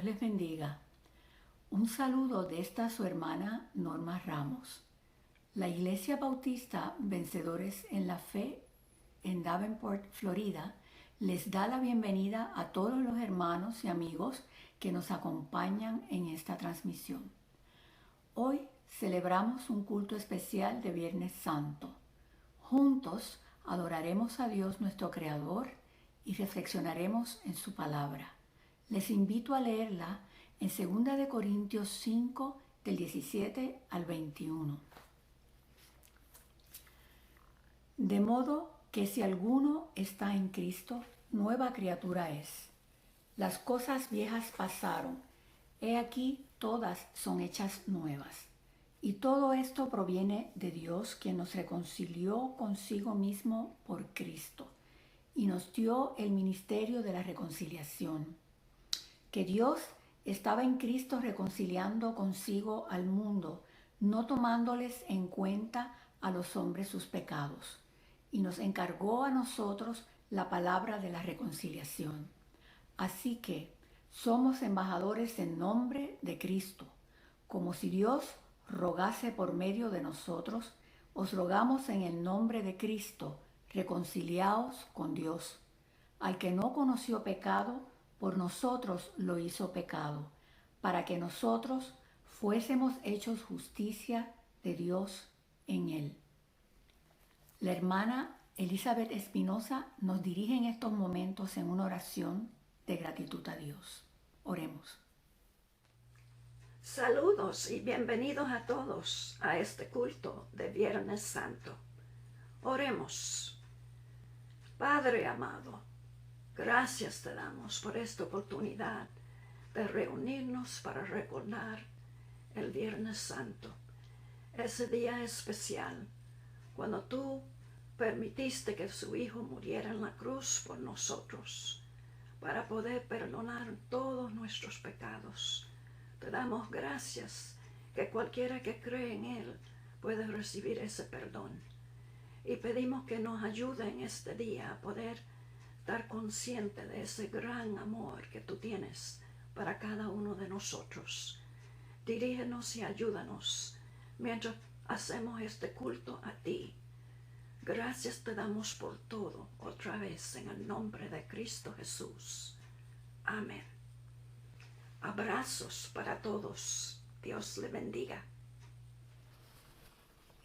Dios les bendiga. Un saludo de esta su hermana Norma Ramos. La Iglesia Bautista Vencedores en la Fe en Davenport, Florida, les da la bienvenida a todos los hermanos y amigos que nos acompañan en esta transmisión. Hoy celebramos un culto especial de Viernes Santo. Juntos adoraremos a Dios nuestro Creador y reflexionaremos en su palabra. Les invito a leerla en 2 Corintios 5, del 17 al 21. De modo que si alguno está en Cristo, nueva criatura es. Las cosas viejas pasaron, he aquí todas son hechas nuevas. Y todo esto proviene de Dios, quien nos reconcilió consigo mismo por Cristo y nos dio el ministerio de la reconciliación. Que Dios estaba en Cristo reconciliando consigo al mundo, no tomándoles en cuenta a los hombres sus pecados, y nos encargó a nosotros la palabra de la reconciliación. Así que somos embajadores en nombre de Cristo, como si Dios rogase por medio de nosotros. Os rogamos en el nombre de Cristo, reconciliaos con Dios. Al que no conoció pecado, por nosotros lo hizo pecado, para que nosotros fuésemos hechos justicia de Dios en él. La hermana Elizabeth Espinosa nos dirige en estos momentos en una oración de gratitud a Dios. Oremos. Saludos y bienvenidos a todos a este culto de Viernes Santo. Oremos. Padre amado, gracias te damos por esta oportunidad de reunirnos para recordar el Viernes Santo, ese día especial cuando tú permitiste que su Hijo muriera en la cruz por nosotros para poder perdonar todos nuestros pecados. Te damos gracias que cualquiera que cree en Él puede recibir ese perdón. Y pedimos que nos ayude en este día a poder estar consciente de ese gran amor que tú tienes para cada uno de nosotros. Dirígenos y ayúdanos mientras hacemos este culto a ti. Gracias te damos por todo, otra vez en el nombre de Cristo Jesús. Amén. Abrazos para todos. Dios le bendiga.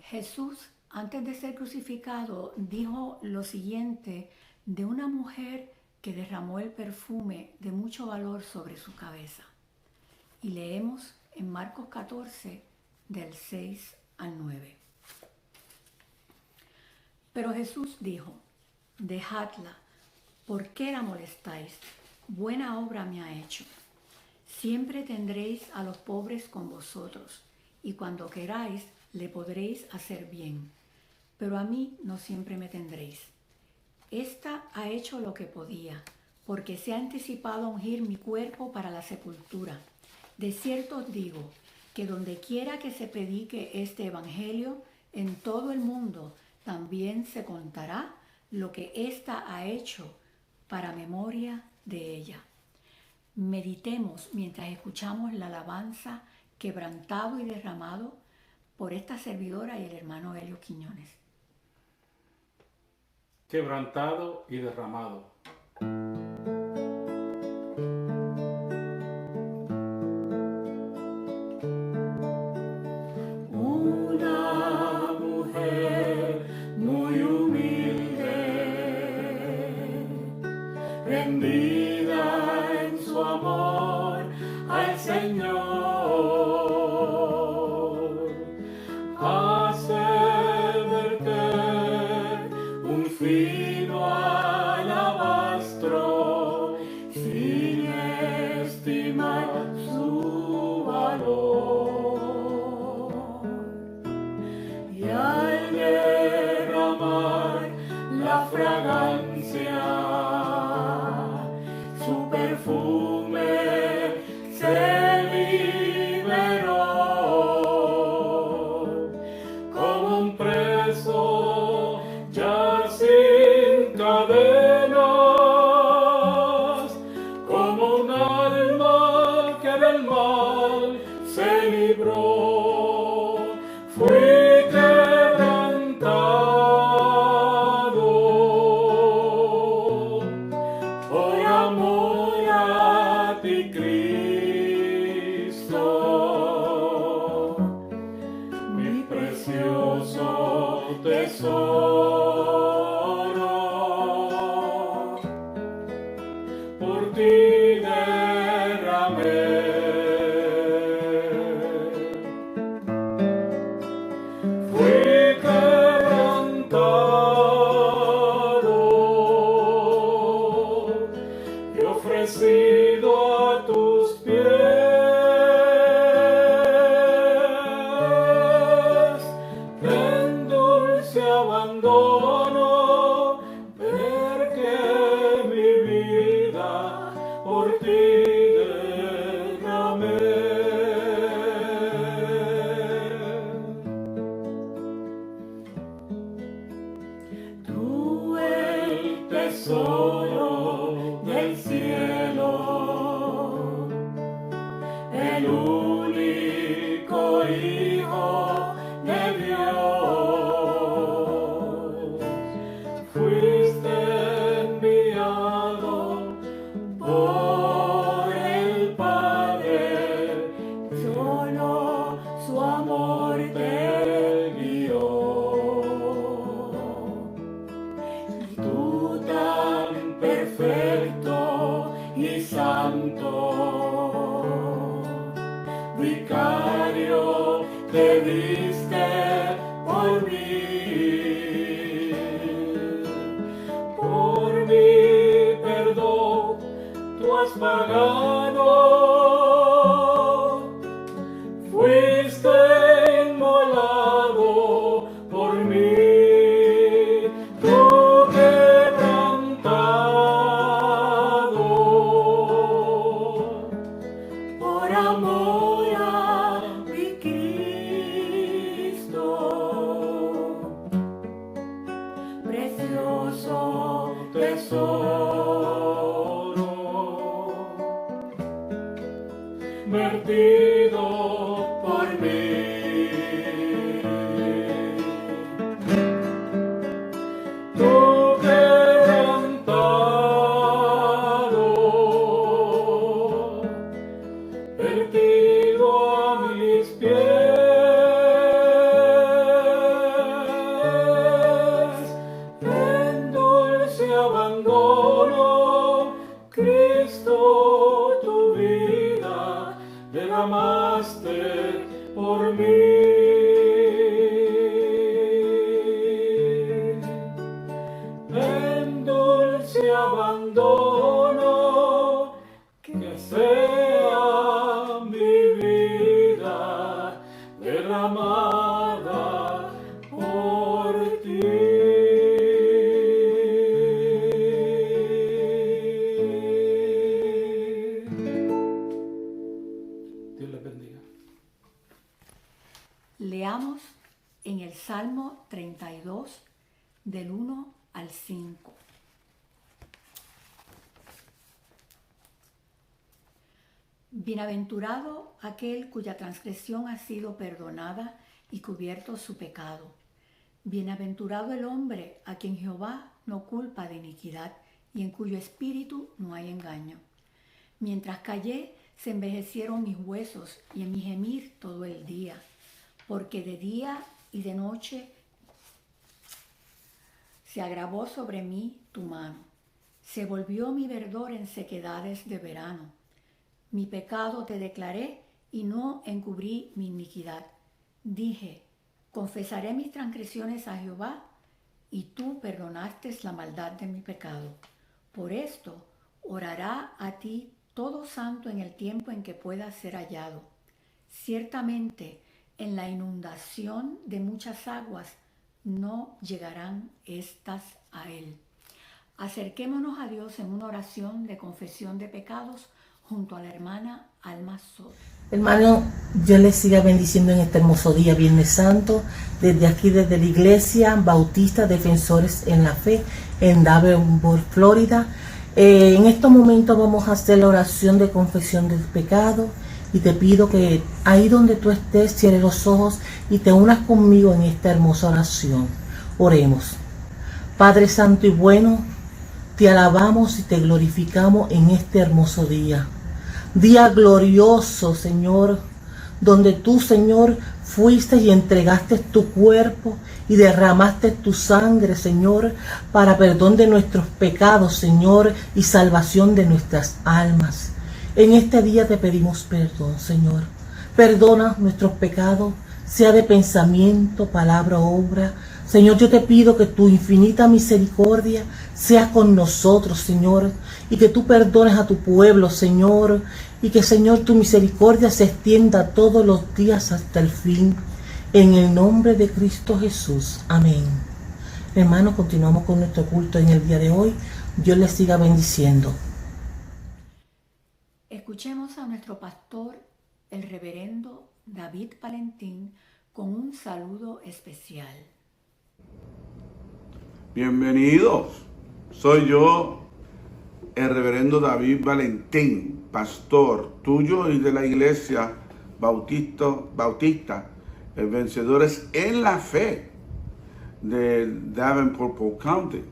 Jesús, antes de ser crucificado, dijo lo siguiente de una mujer que derramó el perfume de mucho valor sobre su cabeza. Y leemos en Marcos 14, del 6 al 9. Pero Jesús dijo: dejadla, ¿por qué la molestáis? Buena obra me ha hecho. Siempre tendréis a los pobres con vosotros, y cuando queráis le podréis hacer bien, pero a mí no siempre me tendréis. Esta ha hecho lo que podía, porque se ha anticipado a ungir mi cuerpo para la sepultura. De cierto os digo, que donde quiera que se predique este evangelio, en todo el mundo también se contará lo que ésta ha hecho para memoria de ella. Meditemos mientras escuchamos la alabanza quebrantado y derramado por esta servidora y el hermano Helio Quiñones. Quebrantado y derramado. Una mujer muy humilde, rendida en su amor al Señor, hace verter un fino alabastro sin estimar su valor. Y al derramar la fragancia, su perfume se liberó como un preso ya sin cadenas, como un alma ofrecido a tus pies, en dulce abandono, ver que mi vida por ti derramé. Tú el tesoro del cielo, el único Hijo de Dios, fuiste enviado por el Padre, solo su amor te guió. Tú tan perfecto y santo, vicario te diste por mi perdón tú has pagado, fuiste inmolado por mí, tú quebrantado por amor a mi Cristo, precioso tesoro, vertido por mí. Tú quebrantado, vertido a mis pies, en dulce abandono, Cristo, tu vida derramaste por mí. En dulce abandono, que sea mi vida derramada por ti. Dios les bendiga. Leamos en el Salmo 32, del 1 al 5. Bienaventurado aquel cuya transgresión ha sido perdonada y cubierto su pecado. Bienaventurado el hombre a quien Jehová no culpa de iniquidad y en cuyo espíritu no hay engaño. Mientras callé, se envejecieron mis huesos y en mi gemir todo el día, porque de día y de noche se agravó sobre mí tu mano. Se volvió mi verdor en sequedades de verano. Mi pecado te declaré y no encubrí mi iniquidad. Dije, confesaré mis transgresiones a Jehová, y tú perdonaste la maldad de mi pecado. Por esto orará a ti todo santo en el tiempo en que pueda ser hallado. Ciertamente, en la inundación de muchas aguas no llegarán estas a él. Acerquémonos a Dios en una oración de confesión de pecados junto a la hermana Alma Soto. Hermano, Dios les siga bendiciendo en este hermoso día, Viernes Santo, desde aquí, desde la Iglesia Bautista Defensores en la Fe, en Davenport, Florida. En estos momentos vamos a hacer la oración de confesión del pecado, y te pido que ahí donde tú estés, cierres los ojos y te unas conmigo en esta hermosa oración. Oremos. Padre Santo y bueno, te alabamos y te glorificamos en este hermoso día. Día glorioso, Señor, donde tú, Señor, fuiste y entregaste tu cuerpo y derramaste tu sangre, Señor, para perdón de nuestros pecados, Señor, y salvación de nuestras almas. En este día te pedimos perdón, Señor. Perdona nuestros pecados, sea de pensamiento, palabra, obra, Señor, yo te pido que tu infinita misericordia sea con nosotros, Señor, y que tú perdones a tu pueblo, Señor, y que, Señor, tu misericordia se extienda todos los días hasta el fin. En el nombre de Cristo Jesús. Amén. Hermanos, continuamos con nuestro culto en el día de hoy. Dios les siga bendiciendo. Escuchemos a nuestro pastor, el reverendo David Valentín, con un saludo especial. Bienvenidos, soy yo, el reverendo David Valentín, pastor tuyo y de la iglesia bautista, el Vencedores en la Fe de Davenport, Polk County.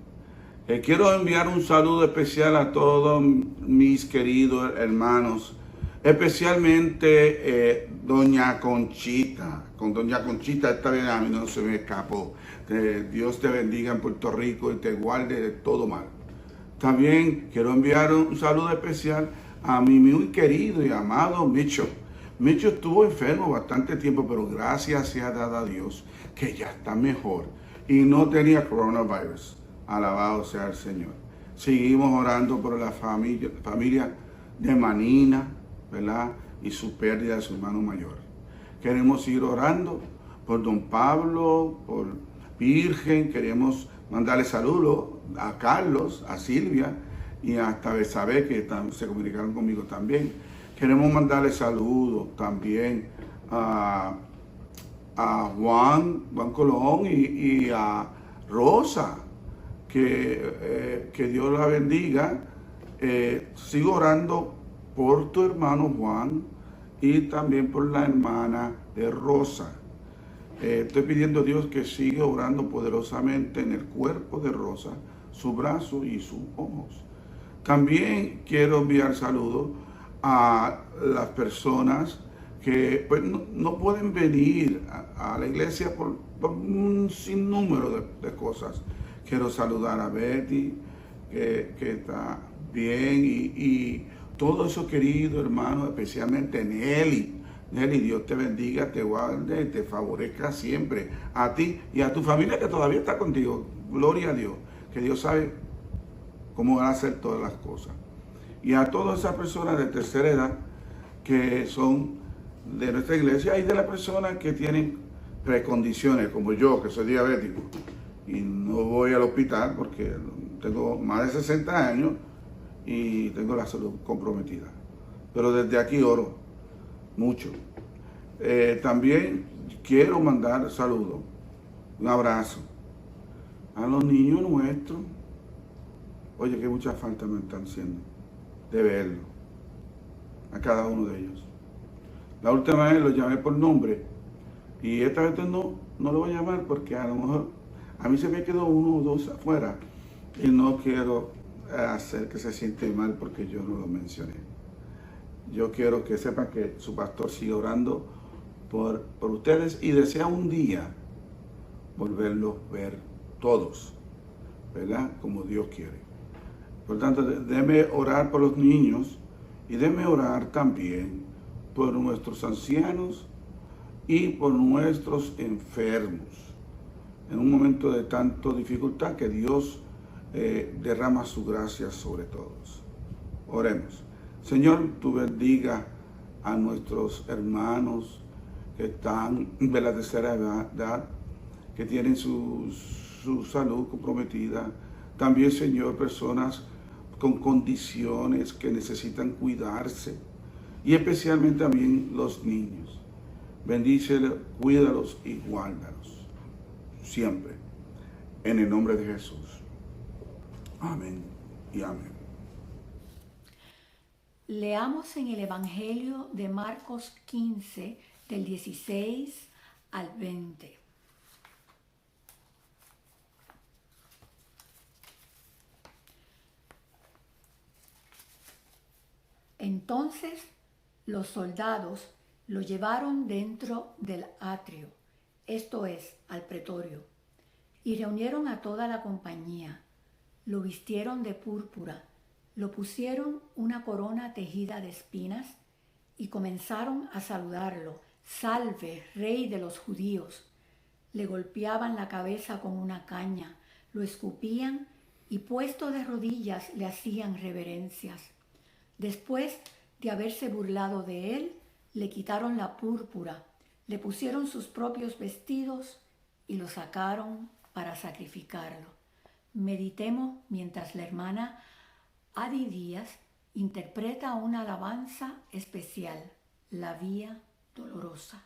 Quiero enviar un saludo especial a todos mis queridos hermanos, especialmente doña Conchita. Con doña Conchita esta vez a mí no se me escapó. Que Dios te bendiga en Puerto Rico y te guarde de todo mal. También quiero enviar un saludo especial a mi muy querido y amado Micho. Micho estuvo enfermo bastante tiempo, pero gracias sea dada a Dios que ya está mejor y no tenía coronavirus. Alabado sea el Señor. Seguimos orando por la familia de Manina, ¿verdad? Y su pérdida de su hermano mayor. Queremos seguir orando por don Pablo, por Virgen. Queremos mandarle saludos a Carlos, a Silvia y hasta Besabé, que se comunicaron conmigo también. Queremos mandarle saludos también a Juan Colón y a Rosa. Que Dios la bendiga. Sigo orando por tu hermano Juan y también por la hermana de Rosa. Estoy pidiendo a Dios que siga orando poderosamente en el cuerpo de Rosa, su brazo y sus ojos. También quiero enviar saludos a las personas que pues, no pueden venir a la iglesia por un sinnúmero de cosas. Quiero saludar a Betty, que está bien, y todos esos queridos hermanos, especialmente Nelly. Nelly, Dios te bendiga, te guarde, te favorezca siempre. A ti y a tu familia que todavía está contigo. Gloria a Dios, que Dios sabe cómo van a hacer todas las cosas. Y a todas esas personas de tercera edad que son de nuestra iglesia y de las personas que tienen precondiciones, como yo, que soy diabético. Y no voy al hospital porque tengo más de 60 años y tengo la salud comprometida. Pero desde aquí oro mucho. También quiero mandar saludos, un abrazo a los niños nuestros. Oye, que mucha falta me están haciendo de verlo, a cada uno de ellos. La última vez los llamé por nombre y esta vez no lo voy a llamar porque a lo mejor a mí se me quedó uno o dos afuera y no quiero hacer que se siente mal porque yo no lo mencioné. Yo quiero que sepan que su pastor sigue orando por ustedes y desea un día volverlos a ver todos, ¿verdad? Como Dios quiere. Por tanto, déme orar por los niños y déme orar también por nuestros ancianos y por nuestros enfermos. En un momento de tanta dificultad, que Dios derrama su gracia sobre todos. Oremos. Señor, tú bendiga a nuestros hermanos que están de la tercera edad, que tienen su salud comprometida. También, Señor, personas con condiciones que necesitan cuidarse. Y especialmente también los niños. Bendícelos, cuídalos y guárdalos. Siempre. En el nombre de Jesús. Amén y amén. Leamos en el Evangelio de Marcos 15, del 16 al 20. Entonces los soldados lo llevaron dentro del atrio, esto es, al pretorio, y reunieron a toda la compañía. Lo vistieron de púrpura, lo pusieron una corona tejida de espinas y comenzaron a saludarlo. Salve, Rey de los judíos. le golpeaban la cabeza con una caña, lo escupían y puesto de rodillas le hacían reverencias. Después de haberse burlado de él, le quitaron la púrpura, le pusieron sus propios vestidos y lo sacaron para sacrificarlo. Meditemos mientras la hermana Adi Díaz interpreta una alabanza especial, La Vía Dolorosa.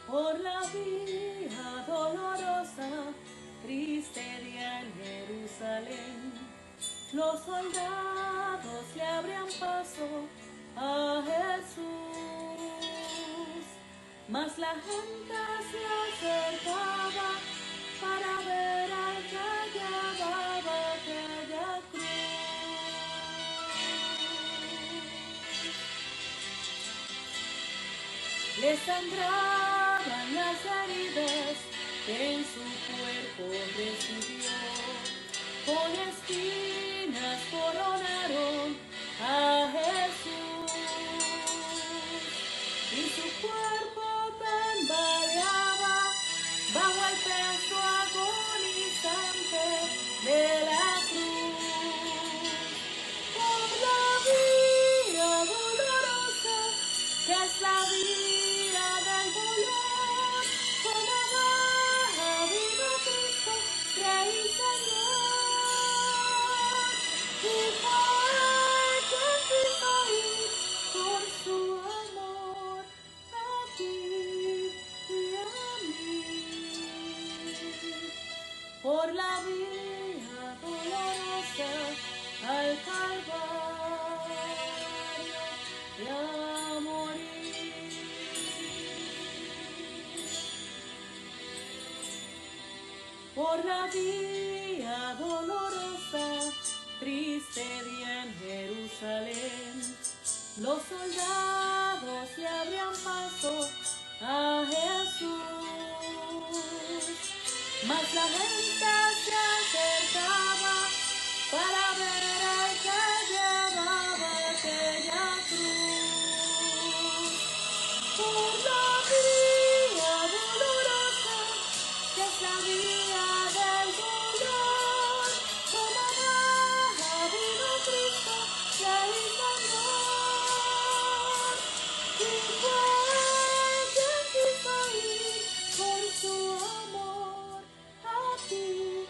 Por la vía dolorosa, triste día en Jerusalén, los soldados le abrían paso a Jesús, mas la gente se acercaba para ver al que llevaba aquella cruz. Le sangraban las heridas que en su cuerpo recibió, con espinas coronaron a Jesús, y su cuerpo tambaleaba bajo el peso agonizante de la cruz. Por la vía dolorosa, que es la vía del dolor, como baja vino Cristo, Rey y Señor. Y fue quien quiso ir por su amor a ti y a mí. Por la vía dolorosa al Calvario y a morir. Por la vía dolorosa, triste día en Jerusalén, los soldados le abrían paso a Jesús, mas la gente se acercaba para ver al que llevaba aquella cruz. Por la vía dolorosa, que es la vía del dolor, como baja vino Cristo, Rey y Señor. Y fue quien quiso ir por su amor a ti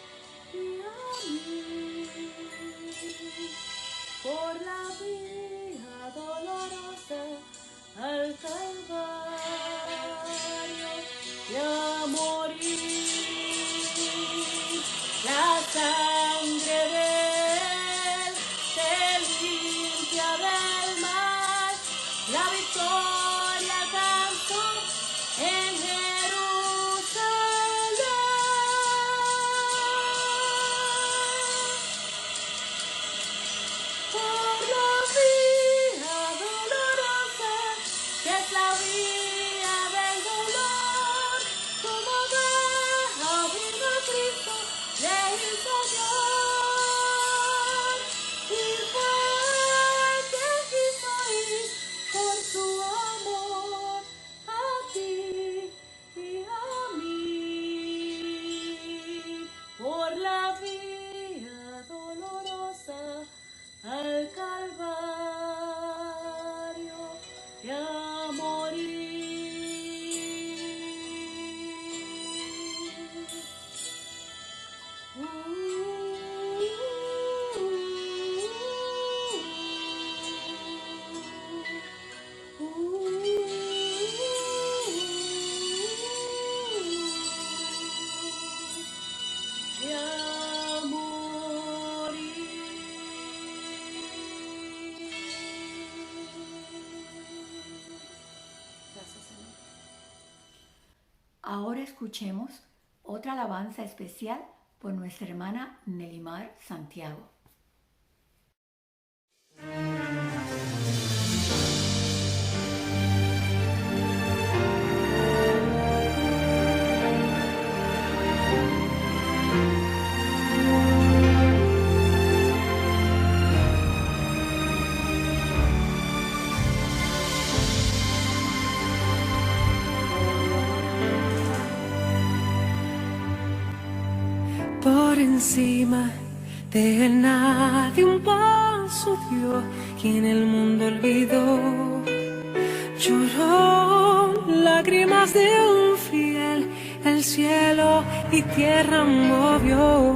Ahora escuchemos otra alabanza especial por nuestra hermana Nelimar Santiago. Por encima de él nadie un paso dio, quien el mundo olvidó. Lloró lágrimas de un fiel, el cielo y tierra movió.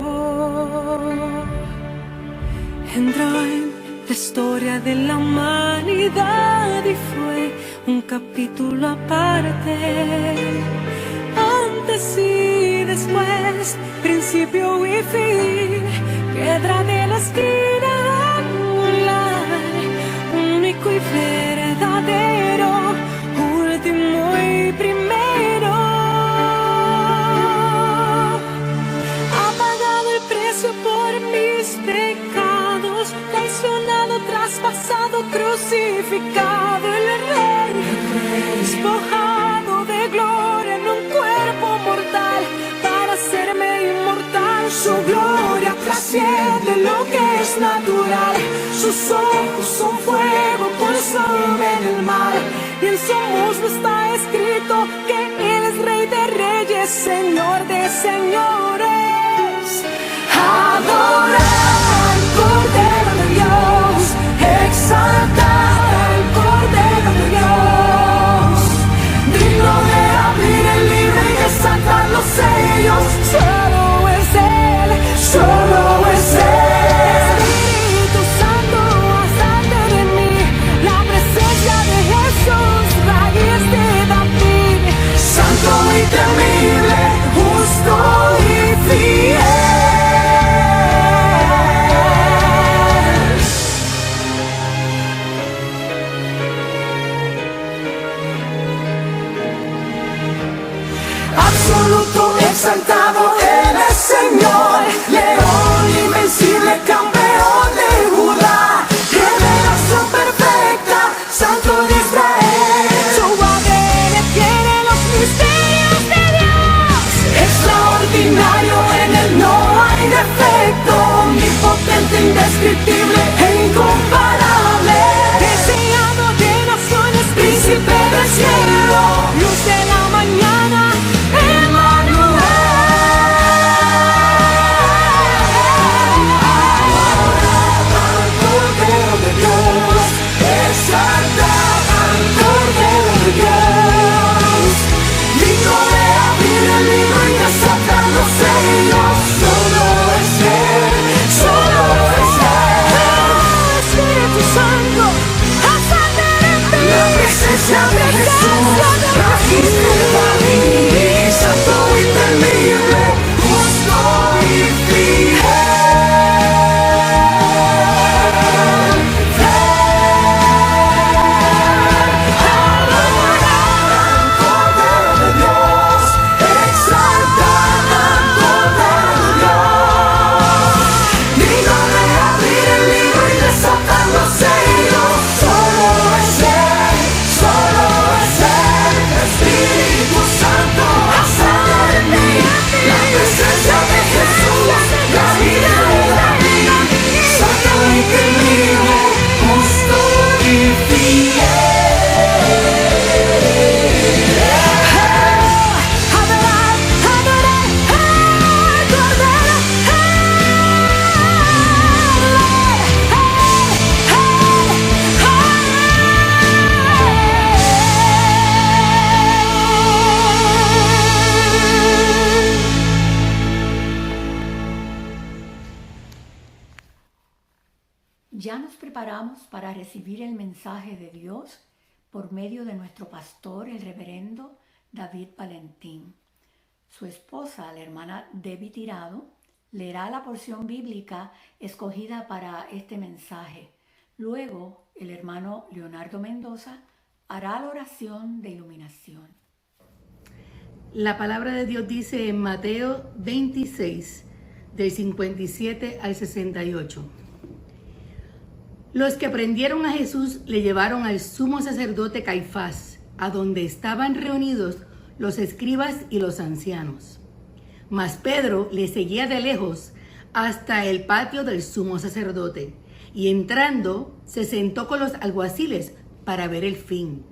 Entró en la historia de la humanidad y fue un capítulo aparte. Antes y después, principio y fin, piedra de la esquina angular, único y verdadero, último y primero. Ha pagado el precio por mis pecados, traicionado, traspasado, crucificado, el rey, despojado de gloria en un cuerpo mortal para hacerme inmortal. Su gloria trasciende lo que es natural, sus ojos son fuego, consumen el mar, y en su muslo está escrito que Él es Rey de reyes, Señor de señores. Adorar al Cordero de Dios, exaltar al Cordero de Dios, digno de abrir el libro y desatar los sellos. Solo es Él, solo es Él. Espíritu Santo, hazte de mí, la presencia de Jesús, raíz de David, santo y temible, justo y fiel. Absoluto, exaltado, Él es Señor, león invencible, campeón de Judá, revelación perfecta, santo de Israel. Su ADN tiene los misterios de Dios, extraordinario, en Él no hay defecto, omnipotente, indescriptible e incomparable, deseado de naciones, príncipe del cielo, luz de la mañana, Ya nos preparamos para recibir el mensaje de Dios por medio de nuestro pastor, el reverendo David Valentín. Su esposa, la hermana Debbie Tirado, leerá la porción bíblica escogida para este mensaje. Luego, el hermano Leonardo Mendoza hará la oración de iluminación. La palabra de Dios dice en Mateo 26, del 57 al 68. Los que prendieron a Jesús le llevaron al sumo sacerdote Caifás, a donde estaban reunidos los escribas y los ancianos. Mas Pedro le seguía de lejos hasta el patio del sumo sacerdote, y entrando se sentó con los alguaciles para ver el fin.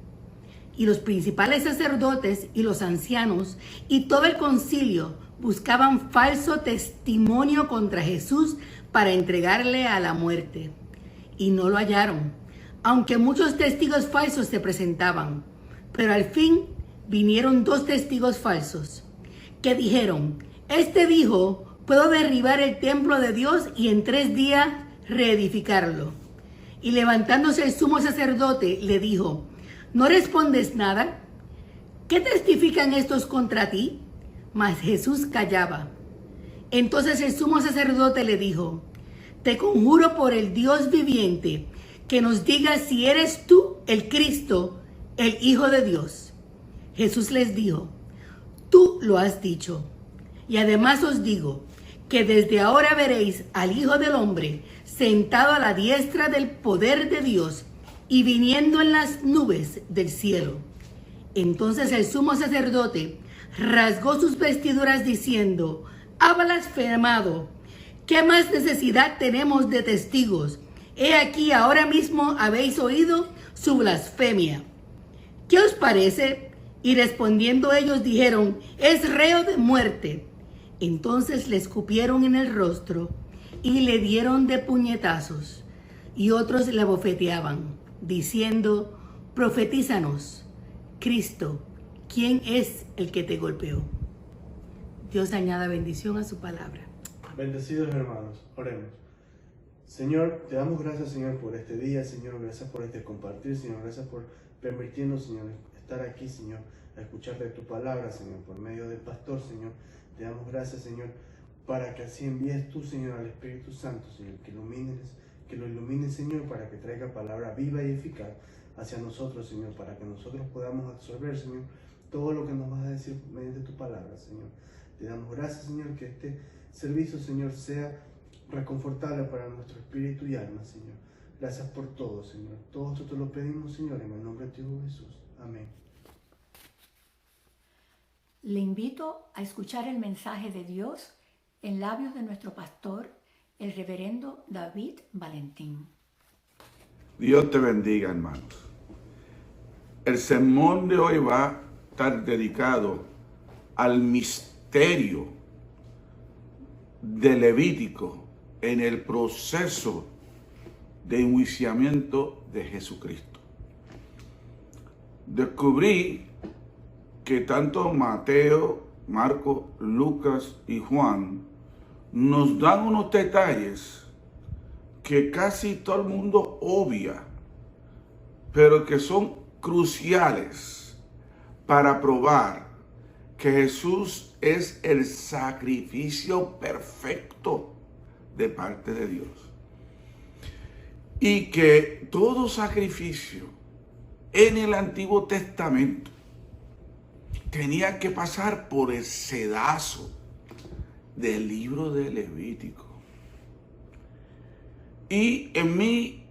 Y los principales sacerdotes y los ancianos y todo el concilio buscaban falso testimonio contra Jesús para entregarle a la muerte. Y no lo hallaron, aunque muchos testigos falsos se presentaban. Pero al fin vinieron 2 testigos falsos, que dijeron: este dijo, puedo derribar el templo de Dios y en 3 días reedificarlo. Y levantándose el sumo sacerdote le dijo: ¿no respondes nada? ¿Qué testifican estos contra ti? Mas Jesús callaba. Entonces el sumo sacerdote le dijo: te conjuro por el Dios viviente, que nos digas si eres tú el Cristo, el Hijo de Dios. Jesús les dijo: tú lo has dicho. Y además os digo que desde ahora veréis al Hijo del Hombre sentado a la diestra del poder de Dios y viniendo en las nubes del cielo. Entonces el sumo sacerdote rasgó sus vestiduras diciendo: ha blasfemado. ¿Qué más necesidad tenemos de testigos? He aquí, ahora mismo habéis oído su blasfemia. ¿Qué os parece? Y respondiendo ellos dijeron: es reo de muerte. Entonces le escupieron en el rostro y le dieron de puñetazos, y otros le abofeteaban, diciendo: profetízanos, Cristo, ¿quién es el que te golpeó? Dios añada bendición a su palabra. Bendecidos hermanos, oremos. Señor, te damos gracias, Señor, por este día, Señor, gracias por este compartir, Señor, gracias por permitirnos, Señor, estar aquí, Señor, a escuchar de tu palabra, Señor, por medio del pastor, Señor. Te damos gracias, Señor, para que así envíes tú, Señor, al Espíritu Santo, Señor, que lo ilumines, Señor, para que traiga palabra viva y eficaz hacia nosotros, Señor, para que nosotros podamos absorber, Señor, todo lo que nos vas a decir mediante tu palabra, Señor. Te damos gracias, Señor, que este servicio, Señor, sea reconfortable para nuestro espíritu y alma, Señor. Gracias por todo, Señor. Todo esto te lo pedimos, Señor, en el nombre de tu Hijo Jesús. Amén. Le invito a escuchar el mensaje de Dios en labios de nuestro pastor, el reverendo David Valentín. Dios te bendiga, hermanos. El sermón de hoy va a estar dedicado al misterio de Levítico en el proceso de enjuiciamiento de Jesucristo. Descubrí que tanto Mateo, Marcos, Lucas y Juan nos dan unos detalles que casi todo el mundo obvia, pero que son cruciales para probar que Jesús es el sacrificio perfecto de parte de Dios. Y que todo sacrificio en el Antiguo Testamento tenía que pasar por el sedazo del libro de Levítico. Y en mi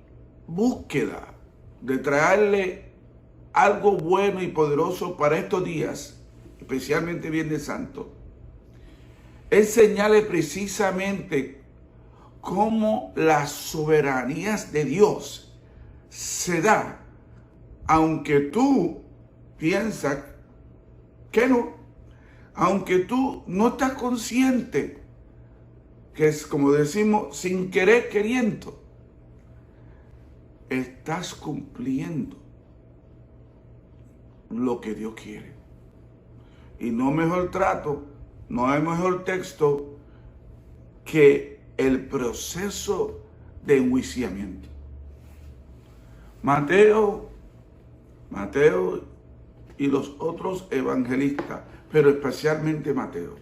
búsqueda de traerle algo bueno y poderoso para estos días, especialmente Viernes Santo, enseñarle precisamente cómo las soberanías de Dios se da, aunque tú piensas que no, aunque tú no estás consciente, que es como decimos, sin querer queriendo, estás cumpliendo lo que Dios quiere. Y no mejor trato, no hay mejor texto que el proceso de enjuiciamiento. Mateo y los otros evangelistas, pero especialmente Mateo,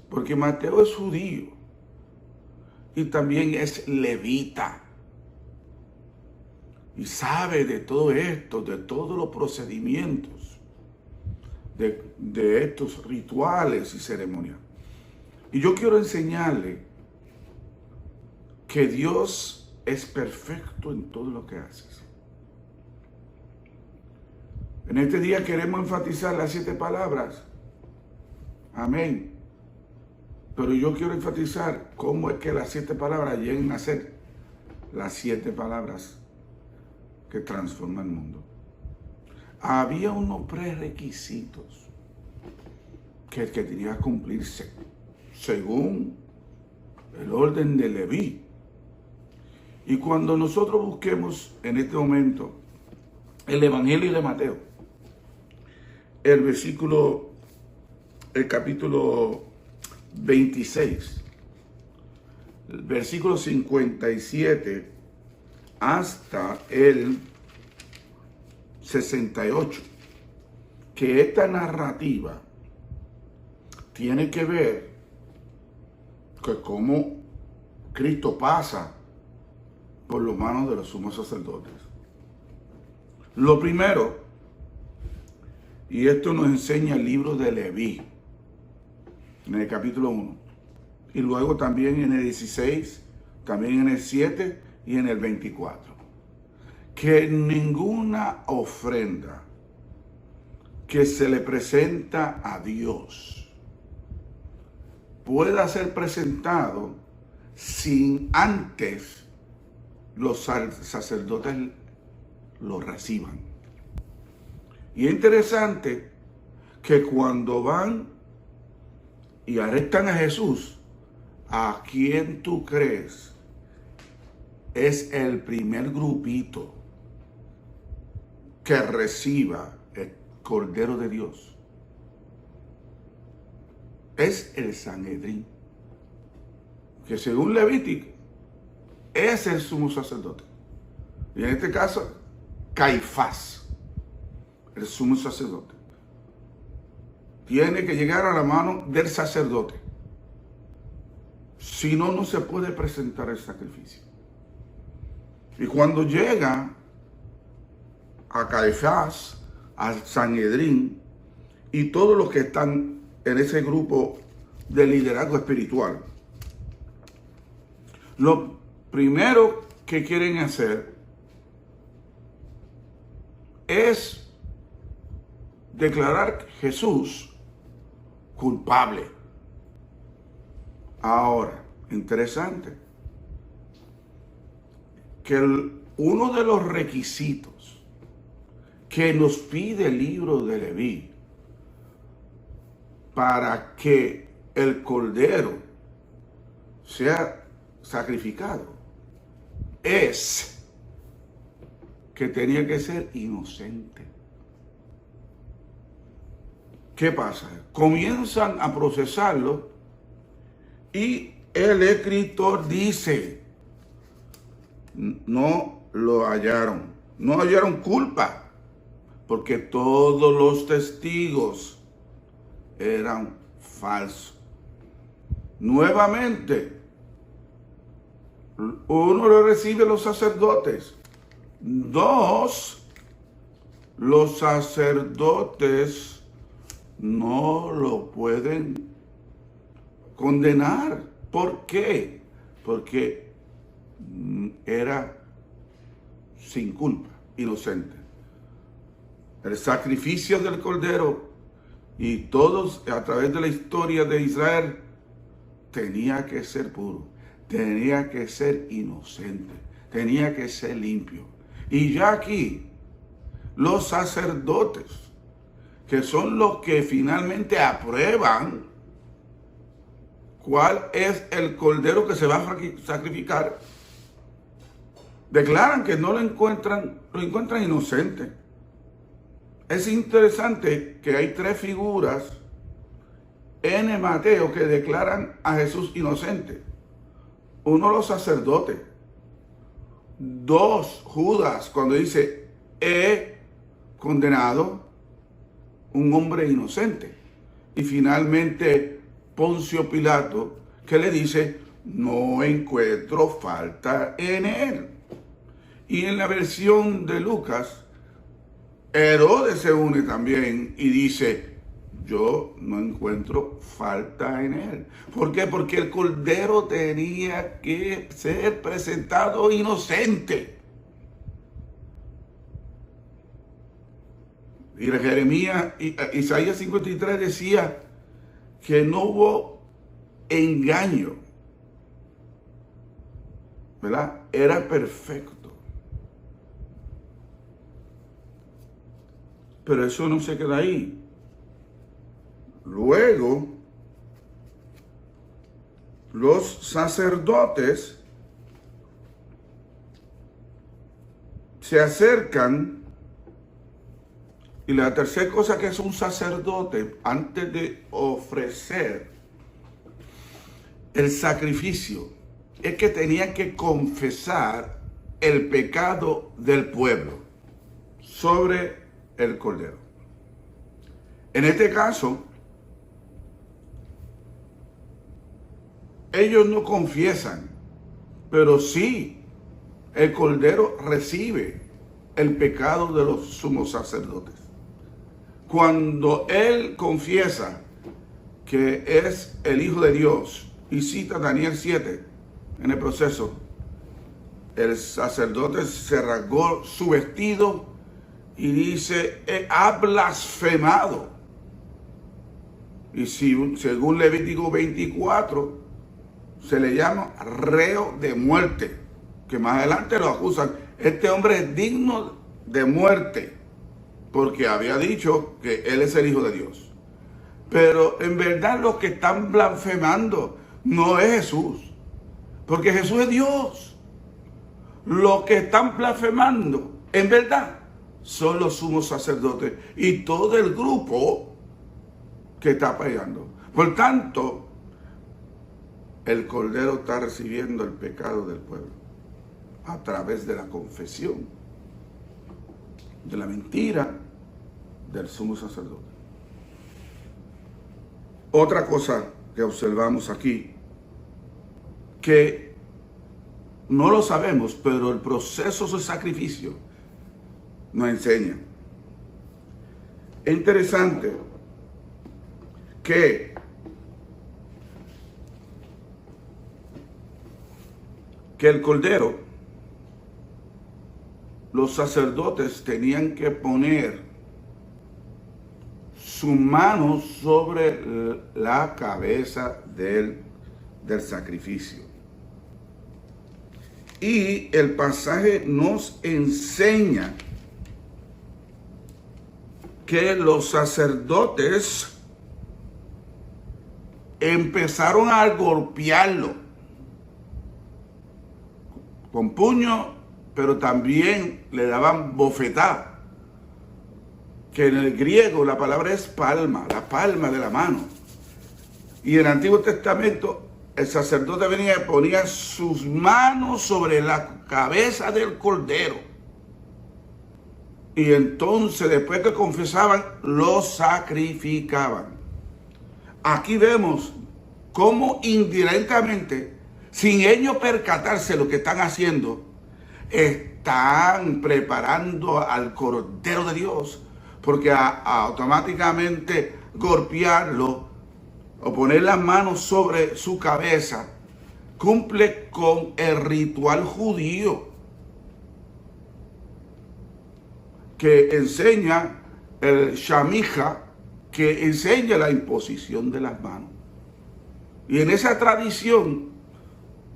porque Mateo es judío y también es levita y sabe de todo esto, de todos los procedimientos de estos rituales y ceremonias. Y yo quiero enseñarle que Dios es perfecto en todo lo que haces. En este día queremos enfatizar las 7 palabras. Amén. Pero yo quiero enfatizar cómo es que las 7 palabras lleguen a ser las 7 palabras que transforman el mundo. Había unos prerequisitos que tenía que cumplirse según el orden de Leví. Y cuando nosotros busquemos en este momento el Evangelio de Mateo, el capítulo 26, el versículo 57 hasta el 68, que esta narrativa tiene que ver con cómo Cristo pasa por las manos de los sumos sacerdotes. Lo primero, y esto nos enseña el libro de Leví, en el capítulo 1, y luego también en el 16, también en el 7 y en el 24, que ninguna ofrenda que se le presenta a Dios pueda ser presentado sin antes los sacerdotes lo reciban. Y es interesante que cuando van y arrestan a Jesús, ¿a quién tú crees es el primer grupito que reciba el Cordero de Dios? Es el Sanedrín, que según Levítico es el sumo sacerdote. Y en este caso, Caifás, el sumo sacerdote, tiene que llegar a la mano del sacerdote. Si no, no se puede presentar el sacrificio. Y cuando llega a Caifás, al Sanedrín y todos los que están en ese grupo de liderazgo espiritual, lo primero que quieren hacer es declarar a Jesús culpable. Ahora, interesante, que uno de los requisitos que nos pide el libro de Leví para que el cordero sea sacrificado es que tenía que ser inocente. ¿Qué pasa? Comienzan a procesarlo y el escritor dice, no lo hallaron, no hallaron culpa, porque todos los testigos eran falsos. Nuevamente, uno lo recibe los sacerdotes. 2, los sacerdotes no lo pueden condenar. ¿Por qué? Porque era sin culpa, inocente. El sacrificio del Cordero y todos a través de la historia de Israel tenía que ser puro, tenía que ser inocente, tenía que ser limpio. Y ya aquí, los sacerdotes, que son los que finalmente aprueban cuál es el cordero que se va a sacrificar, declaran que no lo encuentran inocente. Es interesante que hay 3 figuras en Mateo que declaran a Jesús inocente. 1, los sacerdotes. 2, Judas, cuando dice, he condenado un hombre inocente. Y finalmente Poncio Pilato, que le dice, no encuentro falta en él. Y en la versión de Lucas, Herodes se une también y dice, yo no encuentro falta en él. ¿Por qué? Porque el cordero tenía que ser presentado inocente. Y Isaías 53 decía que no hubo engaño, ¿verdad? Era perfecto. Pero eso no se queda ahí. Luego, los sacerdotes se acercan, y la tercera cosa que es un sacerdote antes de ofrecer el sacrificio es que tenía que confesar el pecado del pueblo sobre el cordero. En este caso, ellos no confiesan, pero sí el cordero recibe el pecado de los sumos sacerdotes. Cuando él confiesa que es el Hijo de Dios y cita Daniel 7 en el proceso, el sacerdote se rasgó su vestido y dice, ha blasfemado. Y si, según Levítico 24, se le llama reo de muerte, que más adelante lo acusan. Este hombre es digno de muerte, porque había dicho que él es el Hijo de Dios. Pero en verdad los que están blasfemando no es Jesús, porque Jesús es Dios. Los que están blasfemando, en verdad, son los sumos sacerdotes y todo el grupo que está peleando. Por tanto, el Cordero está recibiendo el pecado del pueblo a través de la confesión de la mentira del sumo sacerdote. Otra cosa que observamos aquí, que no lo sabemos, pero el proceso de sacrificio nos enseña. Es interesante que el cordero, los sacerdotes tenían que poner su mano sobre la cabeza del sacrificio. Y el pasaje nos enseña que los sacerdotes empezaron a golpearlo con puño, pero también le daban bofetada, que en el griego la palabra es palma, la palma de la mano. Y en el Antiguo Testamento el sacerdote venía y ponía sus manos sobre la cabeza del cordero. Y entonces, después que confesaban, lo sacrificaban. Aquí vemos cómo indirectamente, sin ellos percatarse lo que están haciendo, están preparando al Cordero de Dios, porque automáticamente golpearlo o poner las manos sobre su cabeza cumple con el ritual judío que enseña el shamija, que enseña la imposición de las manos. Y en esa tradición,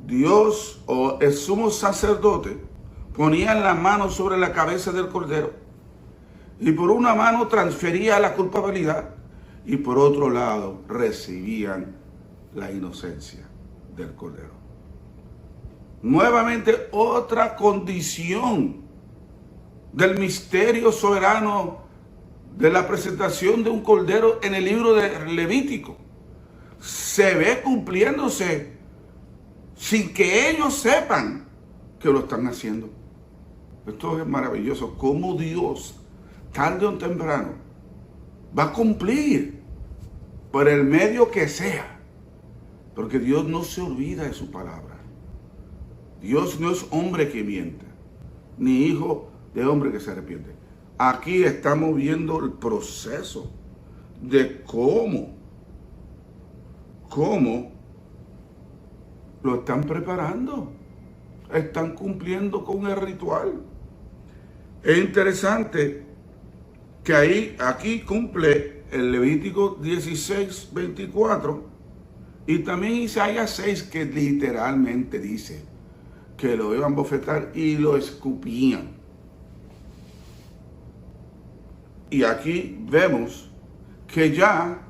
Dios o el sumo sacerdote ponían las manos sobre la cabeza del cordero y por una mano transfería la culpabilidad y por otro lado recibían la inocencia del cordero. Nuevamente otra condición del misterio soberano de la presentación de un cordero en el libro de Levítico se ve cumpliéndose sin que ellos sepan que lo están haciendo. Esto es maravilloso, cómo Dios tarde o temprano va a cumplir por el medio que sea, porque Dios no se olvida de su palabra. Dios no es hombre que mienta, ni hijo de hombre que se arrepiente. Aquí estamos viendo el proceso de cómo lo están preparando. Están cumpliendo con el ritual. Es interesante que aquí cumple el Levítico 16, 24 y también Isaías 6, que literalmente dice que lo iban a bofetar y lo escupían. Y aquí vemos que ya,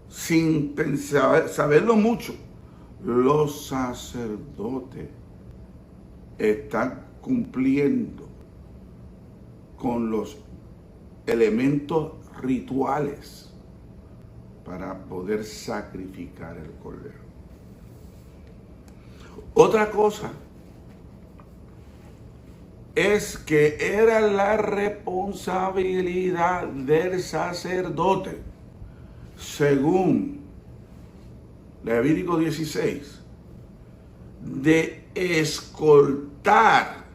sin saberlo mucho, los sacerdotes están cumpliendo con los elementos rituales para poder sacrificar el cordero. Otra cosa es que era la responsabilidad del sacerdote, según Levítico 16, de escoltar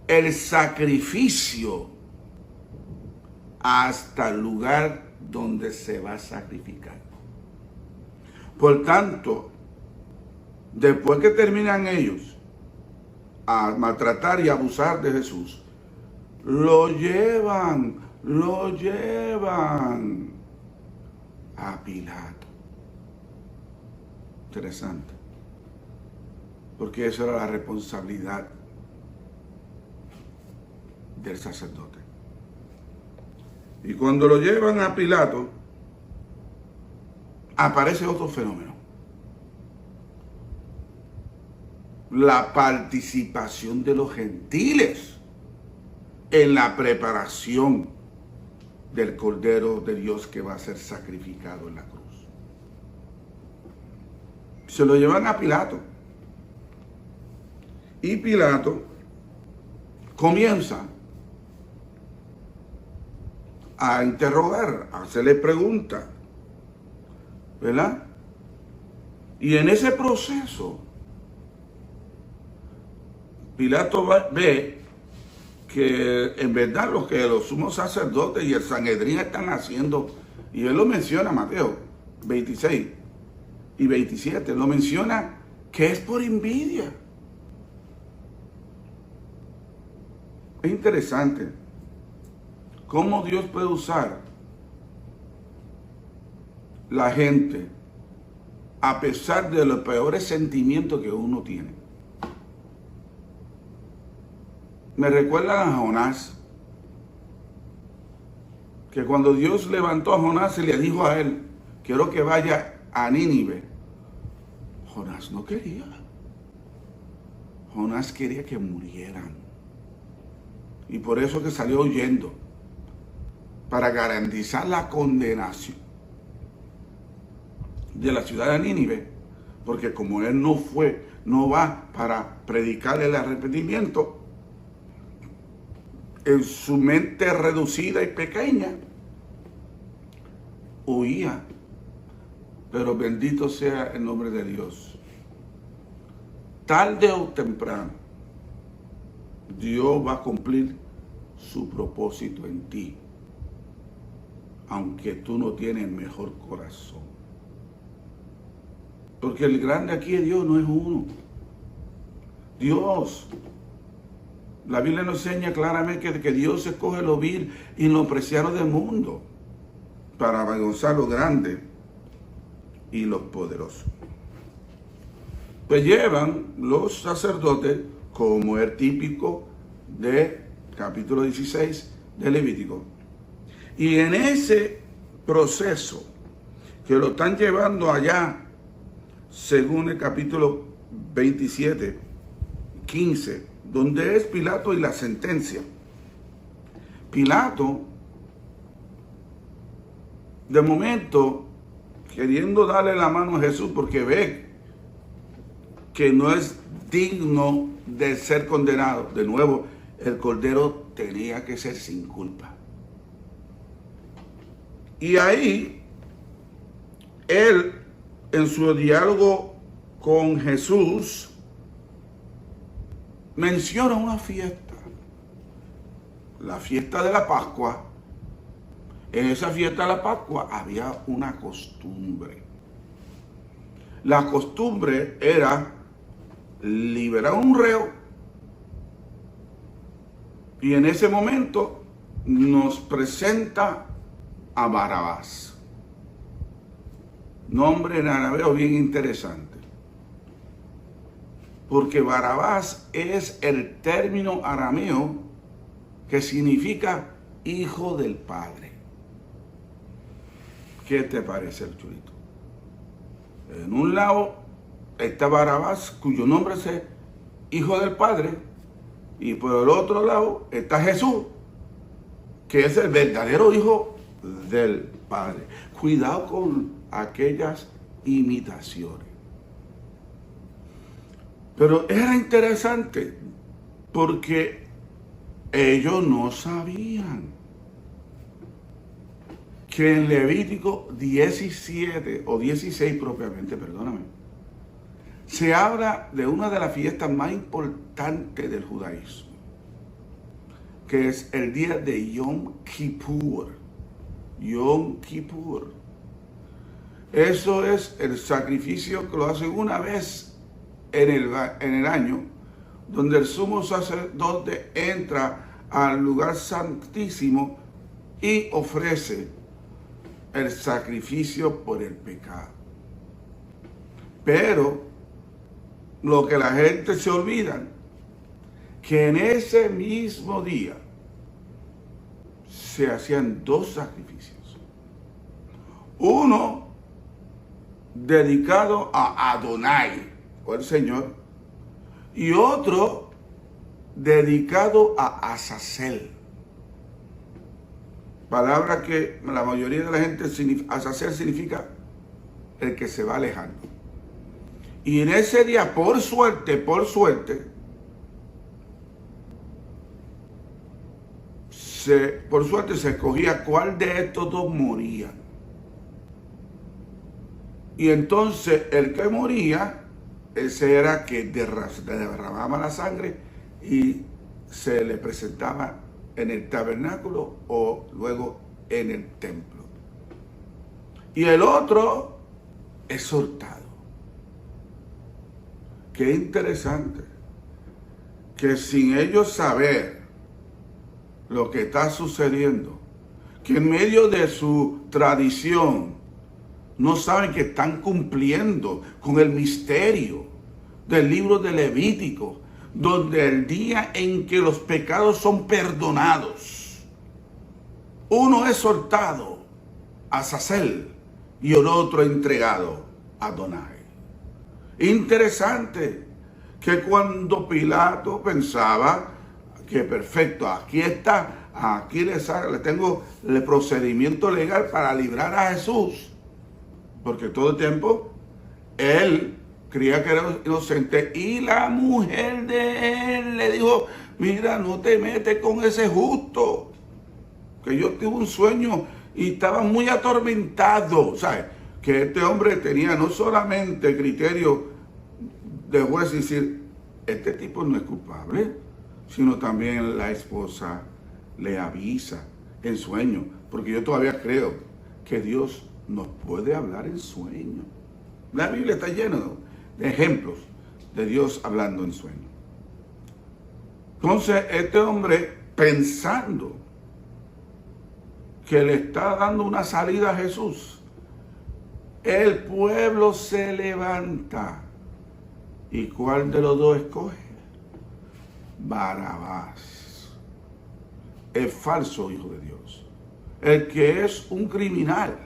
el sacrificio hasta el lugar donde se va a sacrificar. Por tanto, después que terminan ellos a maltratar y abusar de Jesús, lo llevan a Pilato. Interesante, porque esa era la responsabilidad del sacerdote. Y cuando lo llevan a Pilato, aparece otro fenómeno: la participación de los gentiles en la preparación del Cordero de Dios que va a ser sacrificado en la cruz. Se lo llevan a Pilato. Y Pilato comienza a interrogar, a hacerle preguntas, ¿verdad? Y en ese proceso, Pilato ve que en verdad lo que los sumos sacerdotes y el Sanedrín están haciendo, y él lo menciona, Mateo 26 y 27, lo menciona que es por envidia. Es interesante cómo Dios puede usar la gente a pesar de los peores sentimientos que uno tiene. Me recuerdan a Jonás, que cuando Dios levantó a Jonás y le dijo a él: quiero que vaya a Nínive, Jonás no quería. Jonás quería que murieran. Y por eso que salió huyendo, para garantizar la condenación de la ciudad de Nínive, porque como él no va para predicar el arrepentimiento, en su mente reducida y pequeña, huía. Pero bendito sea el nombre de Dios. Tarde o temprano, Dios va a cumplir su propósito en ti, aunque tú no tienes el mejor corazón. Porque el grande aquí de Dios no es uno. Dios, la Biblia nos enseña claramente que Dios escoge lo vil y lo preciado del mundo para avergonzar lo grande y los poderosos. Pues llevan los sacerdotes, como es típico de capítulo 16 de Levítico. Y en ese proceso que lo están llevando allá, según el capítulo 27, 15, donde es Pilato y la sentencia. Pilato, de momento, queriendo darle la mano a Jesús porque ve que no es digno de ser condenado. De nuevo, el Cordero tenía que ser sin culpa. Y ahí, él, en su diálogo con Jesús, menciona una fiesta, la fiesta de la Pascua, En esa fiesta de la Pascua había una costumbre. La costumbre era liberar a un reo y en ese momento nos presenta a Barabás. Nombre en arameo bien interesante, porque Barabás es el término arameo que significa hijo del Padre. ¿Qué te parece el chulito? En un lado está Barabás, cuyo nombre es hijo del Padre, y por el otro lado está Jesús, que es el verdadero hijo del Padre. Cuidado con aquellas imitaciones. Pero era interesante porque ellos no sabían que en Levítico 17 o 16 propiamente, perdóname, se habla de una de las fiestas más importantes del judaísmo, que es el día de Yom Kippur. Yom Kippur. Eso es el sacrificio que lo hacen una vez en el año, donde el sumo sacerdote entra al lugar santísimo y ofrece el sacrificio por el pecado. Pero lo que la gente se olvida, que en ese mismo día se hacían dos sacrificios. Uno dedicado a Adonai, o el Señor, y otro dedicado a Azazel. Palabra que la mayoría de la gente, Azazel significa el que se va alejando. Y en ese día, por suerte, se escogía cuál de estos dos moría. Y entonces el que moría, ese era que derramaba la sangre y se le presentaba en el tabernáculo o luego en el templo. Y el otro es soltado. Qué interesante que sin ellos saber lo que está sucediendo, que en medio de su tradición no saben que están cumpliendo con el misterio del libro de Levítico, donde el día en que los pecados son perdonados, uno es soltado a Azazel y el otro entregado a Adonai. Interesante que cuando Pilato pensaba que perfecto, aquí está, aquí le tengo el procedimiento legal para librar a Jesús, porque todo el tiempo él creía que era inocente y la mujer de él le dijo: mira, no te metes con ese justo, que yo tuve un sueño y estaba muy atormentado. ¿Sabes? Que este hombre tenía no solamente criterio de juez y decir, este tipo no es culpable, sino también la esposa le avisa en sueño, porque yo todavía creo que Dios nos puede hablar en sueño. La Biblia está llena de ejemplos de Dios hablando en sueño. Entonces este hombre, pensando que le está dando una salida a Jesús, el pueblo se levanta. ¿Y cuál de los dos escoge? Barabás, el falso hijo de Dios, el que es un criminal,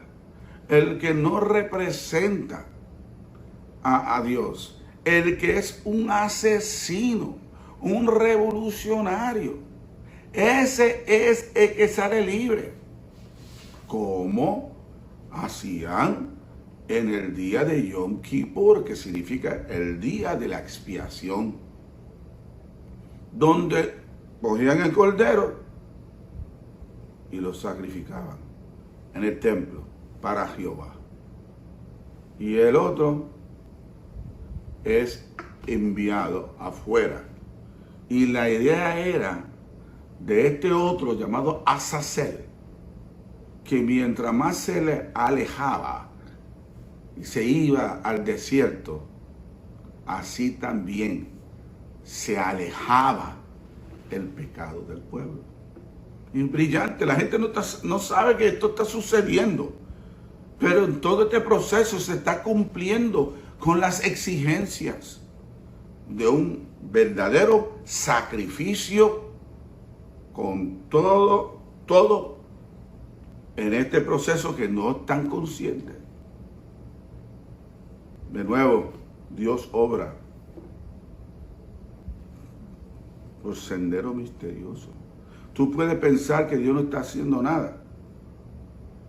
el que no representa a Dios, el que es un asesino, un revolucionario. Ese es el que sale libre, como hacían en el día de Yom Kippur, que significa el día de la expiación, donde cogían el cordero y lo sacrificaban en el templo para Jehová. Y el otro es enviado afuera. Y la idea era de este otro llamado Azazel, que mientras más se le alejaba y se iba al desierto, así también se alejaba el pecado del pueblo. Y brillante, la gente no sabe que esto está sucediendo, pero en todo este proceso se está cumpliendo con las exigencias de un verdadero sacrificio, con todo en este proceso que no están conscientes. De nuevo, Dios obra por sendero misterioso. Tú puedes pensar que Dios no está haciendo nada,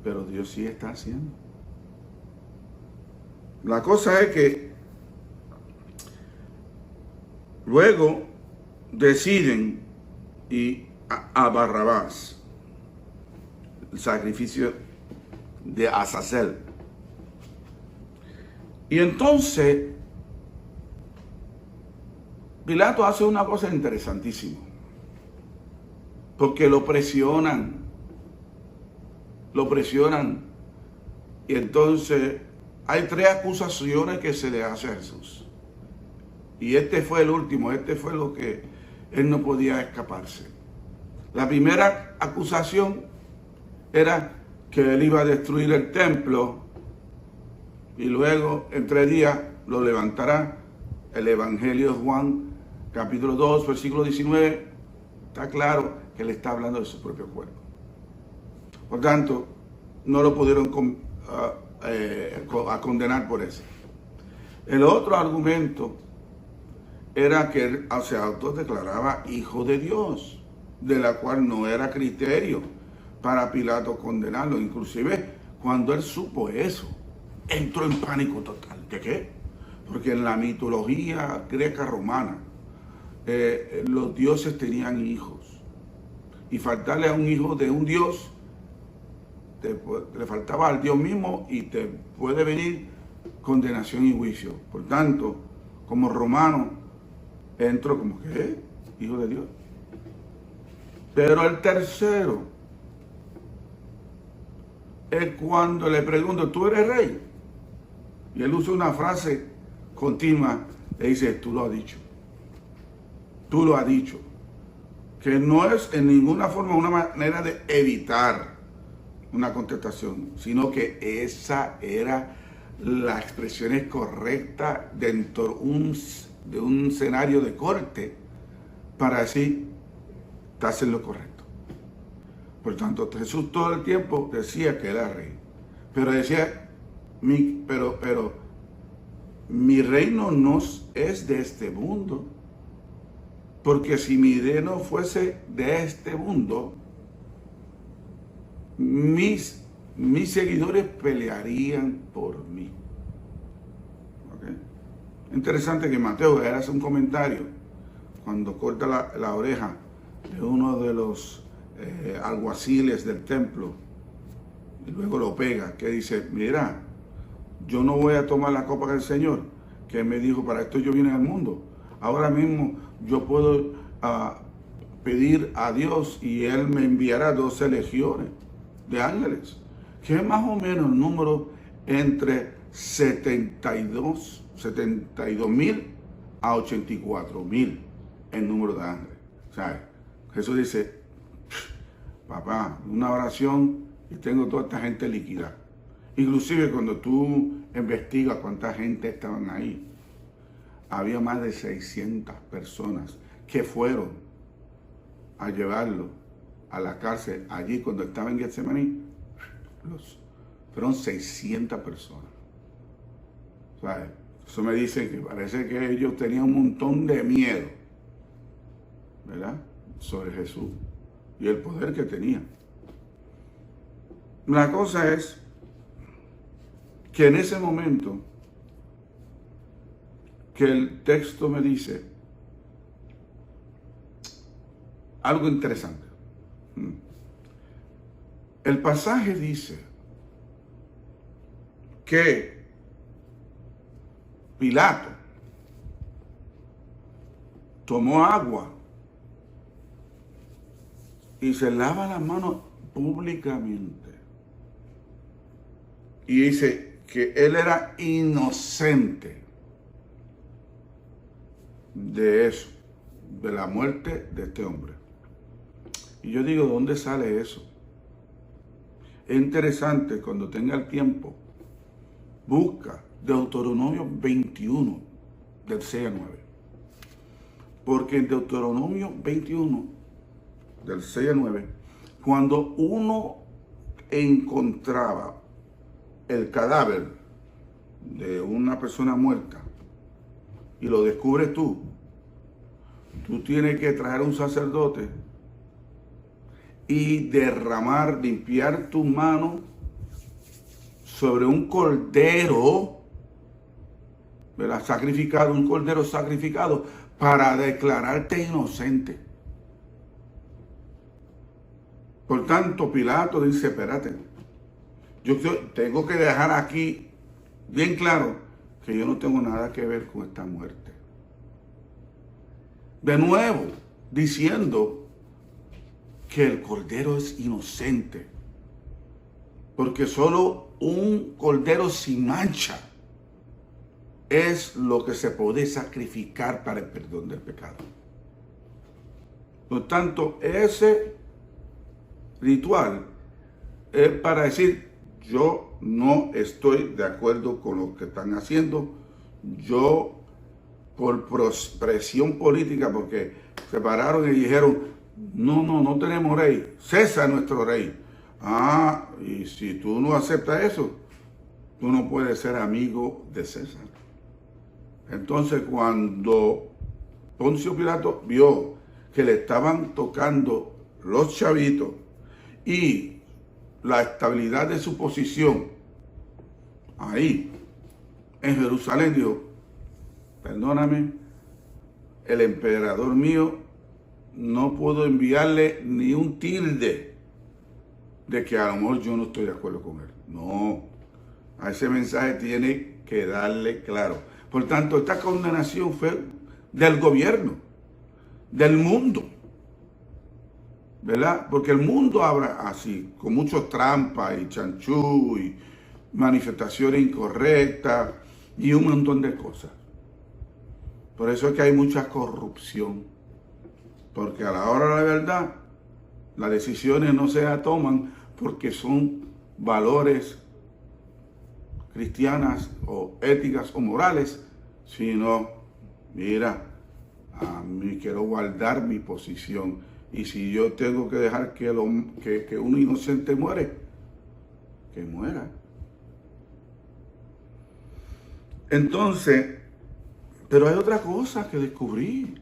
pero Dios sí está haciendo. La cosa es que luego deciden y a Barrabás, el sacrificio de Azazel. Y entonces Pilato hace una cosa interesantísima, porque lo presionan, y entonces hay 3 acusaciones que se le hace a Jesús, y este fue el último, este fue lo que él no podía escaparse. La primera acusación era que él iba a destruir el templo y luego en 3 días lo levantará. El Evangelio de Juan, capítulo 2, versículo 19, está claro que él está hablando de su propio cuerpo. Por tanto, no lo pudieron condenar por eso. El otro argumento era que él se autodeclaraba hijo de Dios, de la cual no era criterio para Pilato condenarlo. Inclusive, cuando él supo eso, entró en pánico total. ¿De qué? Porque en la mitología greca romana, los dioses tenían hijos. Y faltarle a un hijo de un dios, le faltaba al Dios mismo y te puede venir condenación y juicio. Por tanto, como romano, entró como que hijo de Dios. Pero el tercero es cuando le pregunto, ¿tú eres rey? Y él usa una frase continua, le dice, tú lo has dicho. Tú lo has dicho. Que no es en ninguna forma una manera de evitar una contestación, sino que esa era la expresión correcta dentro de un escenario de corte para así estás en lo correcto. Por tanto, Jesús todo el tiempo decía que era rey, pero decía, pero mi reino no es de este mundo, porque si mi reino fuese de este mundo, mis seguidores pelearían por mí. ¿Okay? Interesante que Mateo hace un comentario cuando corta la oreja de uno de los alguaciles del templo y luego lo pega, que dice, mira, yo no voy a tomar la copa del Señor, que me dijo, para esto yo vine al mundo. Ahora mismo yo puedo pedir a Dios y Él me enviará 12 legiones de ángeles, que es más o menos el número entre 72,000 a 84,000 el número de ángeles. O sea, Jesús dice, papá, una oración y tengo toda esta gente líquida. Inclusive cuando tú investigas cuánta gente estaban ahí, había más de 600 personas que fueron a llevarlo a la cárcel allí cuando estaba en Getsemaní. Fueron 600 personas. O sea, eso me dice que parece que ellos tenían un montón de miedo, ¿verdad?, sobre Jesús y el poder que tenía. La cosa es que en ese momento que el texto me dice algo interesante. El pasaje dice que Pilato tomó agua y se lava las manos públicamente. y dice que él era inocente de eso, de la muerte de este hombre. Y yo digo, ¿dónde sale eso? Es interesante, cuando tenga el tiempo, busca Deuteronomio 21, del 6 al 9. Porque en Deuteronomio 21, del 6 al 9, cuando uno encontraba el cadáver de una persona muerta y lo descubres tú tienes que traer a un sacerdote y derramar, limpiar tus manos sobre un cordero, ¿verdad? Sacrificado, un cordero sacrificado, para declararte inocente. Por tanto, Pilato dice, espérate, yo tengo que dejar aquí bien claro que yo no tengo nada que ver con esta muerte. De nuevo, diciendo que el cordero es inocente, porque solo un cordero sin mancha es lo que se puede sacrificar para el perdón del pecado. Por tanto, ese ritual es para decir, yo no estoy de acuerdo con lo que están haciendo. Yo, por presión política, porque se pararon y dijeron, no tenemos rey, César es nuestro rey. Ah, y si tú no aceptas eso, tú no puedes ser amigo de César. Entonces, cuando Poncio Pilato vio que le estaban tocando los chavitos y la estabilidad de su posición ahí en Jerusalén, dijo, perdóname, el emperador mío, no puedo enviarle ni un tilde de que a lo mejor yo no estoy de acuerdo con él. No, a ese mensaje tiene que darle claro. Por tanto, esta condenación fue del gobierno, del mundo, ¿verdad? Porque el mundo habla así, con muchas trampas y chanchú y manifestaciones incorrectas y un montón de cosas. Por eso es que hay mucha corrupción, porque a la hora de la verdad, las decisiones no se toman porque son valores cristianas o éticas o morales, sino, mira, a mí quiero guardar mi posición, y si yo tengo que dejar que un inocente muere, que muera. Entonces, pero hay otra cosa que descubrí,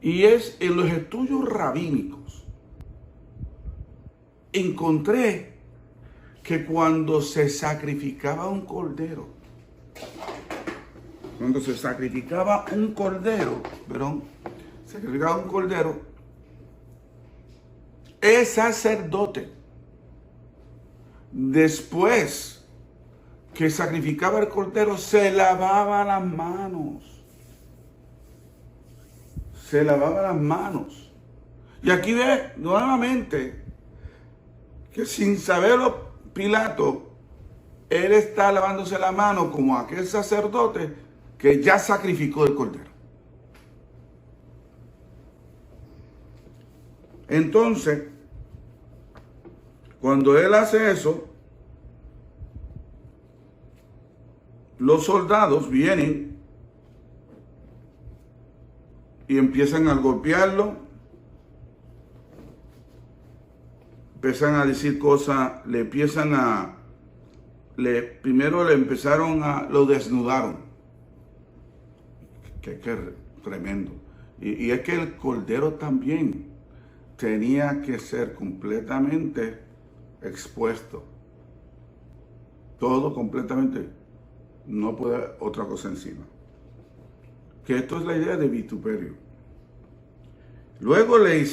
y es en los estudios rabínicos, encontré que cuando se sacrificaba un cordero, el sacerdote, después que sacrificaba el cordero, se lavaba las manos. Se lavaba las manos. Y aquí ve nuevamente que sin saberlo Pilato, él está lavándose la mano como aquel sacerdote que ya sacrificó el cordero. Entonces, cuando él hace eso, los soldados vienen y empiezan a golpearlo, empiezan a decir cosas, primero lo desnudaron, que tremendo, y es que el cordero también tenía que ser completamente expuesto, todo completamente, no puede haber otra cosa encima. Que esto es la idea de vituperio. Luego le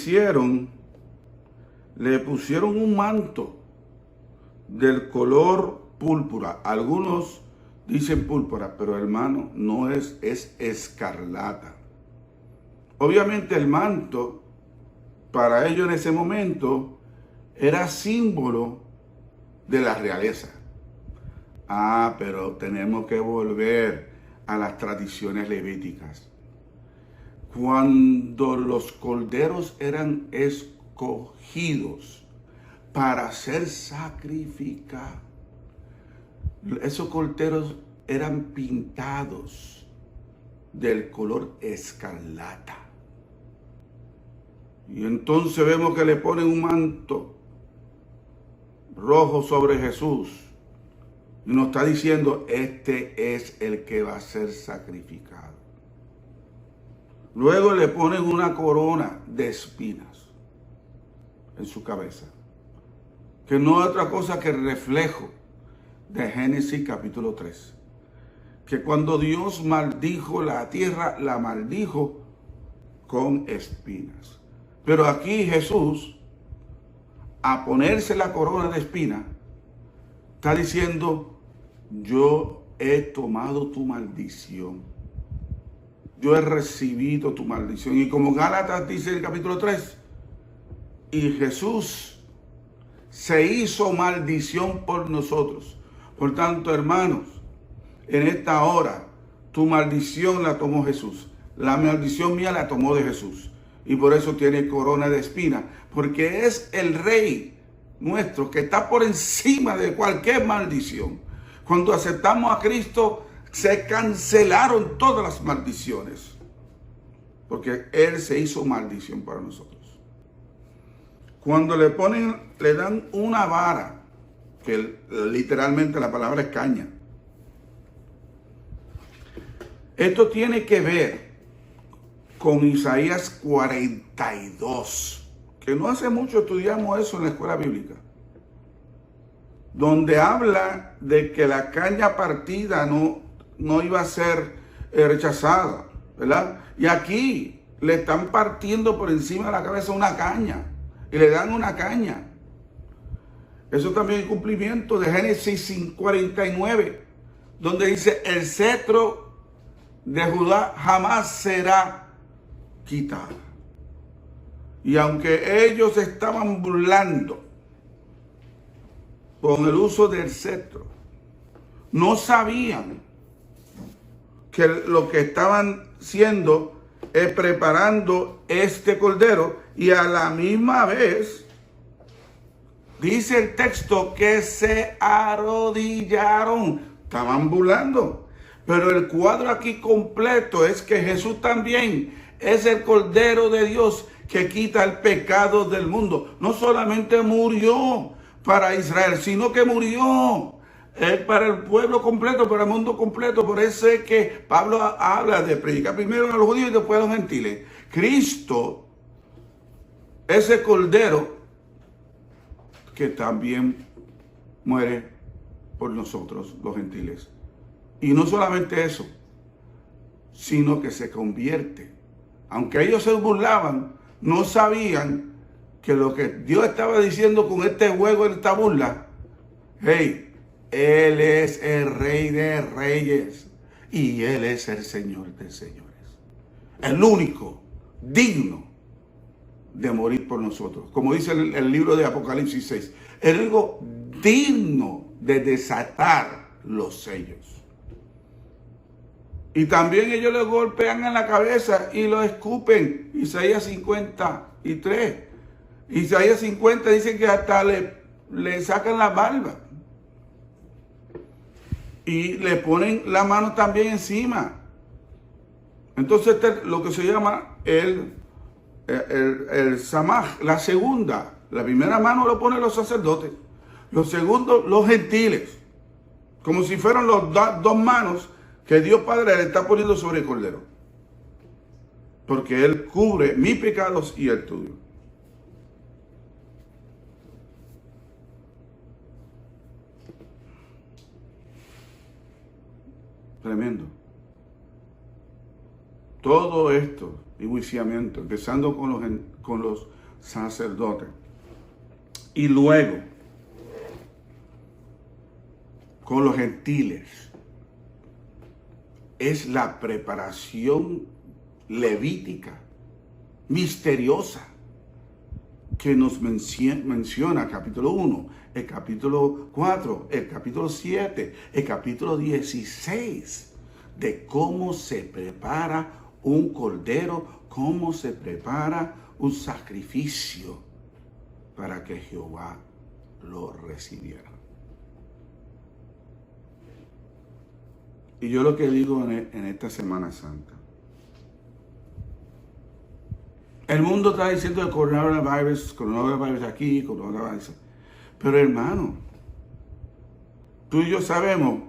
pusieron un manto del color púrpura. Algunos dicen púrpura, pero hermano, no es escarlata. Obviamente el manto, para ellos en ese momento, era símbolo de la realeza. Pero tenemos que volver a las tradiciones levíticas. Cuando los corderos eran escogidos para ser sacrificados, esos corderos eran pintados del color escarlata. Y entonces vemos que le ponen un manto rojo sobre Jesús. Y nos está diciendo, este es el que va a ser sacrificado. Luego le ponen una corona de espinas en su cabeza, que no es otra cosa que el reflejo de Génesis capítulo 3. Que cuando Dios maldijo la tierra, la maldijo con espinas. Pero aquí Jesús, a ponerse la corona de espinas, está diciendo, yo he tomado tu maldición. Yo he recibido tu maldición. Y como Gálatas dice en el capítulo 3, y Jesús se hizo maldición por nosotros. Por tanto, hermanos, en esta hora, tu maldición la tomó Jesús. La maldición mía la tomó de Jesús. Y por eso tiene corona de espina. Porque es el Rey nuestro que está por encima de cualquier maldición. Cuando aceptamos a Cristo, se cancelaron todas las maldiciones. Porque Él se hizo maldición para nosotros. Cuando le dan una vara, que literalmente la palabra es caña. Esto tiene que ver con Isaías 42, que no hace mucho estudiamos eso en la escuela bíblica, donde habla de que la caña partida no iba a ser rechazada, ¿verdad? Y aquí le están partiendo por encima de la cabeza una caña, y le dan una caña. Eso también es cumplimiento de Génesis 49, donde dice, el cetro de Judá jamás será quitado. Y aunque ellos estaban burlando con el uso del cetro, no sabían que lo que estaban haciendo es preparando este cordero, y a la misma vez dice el texto que se arrodillaron. Estaban burlando. Pero el cuadro aquí completo es que Jesús también es el Cordero de Dios que quita el pecado del mundo. No solamente murió para Israel, sino que murió para el pueblo completo, para el mundo completo. Por eso es que Pablo habla de predicar primero a los judíos y después a los gentiles. Cristo, ese Cordero que también muere por nosotros, los gentiles. Y no solamente eso, sino que se convierte. Aunque ellos se burlaban, no sabían que lo que Dios estaba diciendo con este juego, esta burla, hey, Él es el Rey de Reyes y Él es el Señor de Señores. El único digno de morir por nosotros. Como dice el libro de Apocalipsis 6, el único digno de desatar los sellos. Y también ellos le golpean en la cabeza y lo escupen. Isaías 53. Isaías 50 dice que hasta le sacan la barba. Y le ponen la mano también encima. Entonces lo que se llama el samaj, la segunda. La primera mano lo ponen los sacerdotes. Los segundos, los gentiles. Como si fueran los dos manos que Dios Padre le está poniendo sobre el Cordero. Porque Él cubre mis pecados y el tuyo. Tremendo. Todo esto, enjuiciamiento, empezando con los sacerdotes. Y luego, con los gentiles. Es la preparación levítica, misteriosa, que nos menciona el capítulo 1, el capítulo 4, el capítulo 7, el capítulo 16, de cómo se prepara un cordero, cómo se prepara un sacrificio para que Jehová lo recibiera. Y yo lo que digo en esta Semana Santa, el mundo está diciendo el coronavirus aquí, coronavirus. Pero hermano, tú y yo sabemos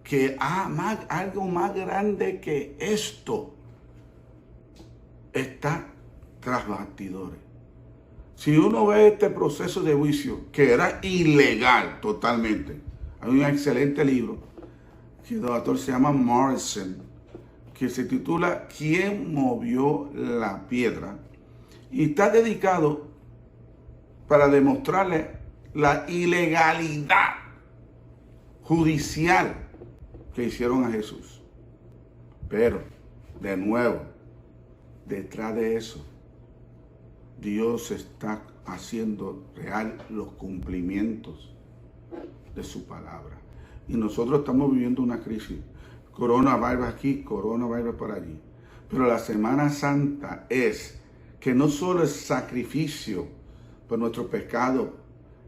que algo más grande que esto está tras bastidores. Si uno ve este proceso de juicio, que era ilegal totalmente, hay un excelente libro que el autor se llama Morrison, que se titula ¿Quién movió la piedra? Y está dedicado para demostrarle la ilegalidad judicial que hicieron a Jesús. Pero, de nuevo, detrás de eso, Dios está haciendo real los cumplimientos de su palabra. Y nosotros estamos viviendo una crisis. Coronavirus aquí, coronavirus por allí. Pero la Semana Santa es que no solo es sacrificio por nuestro pecado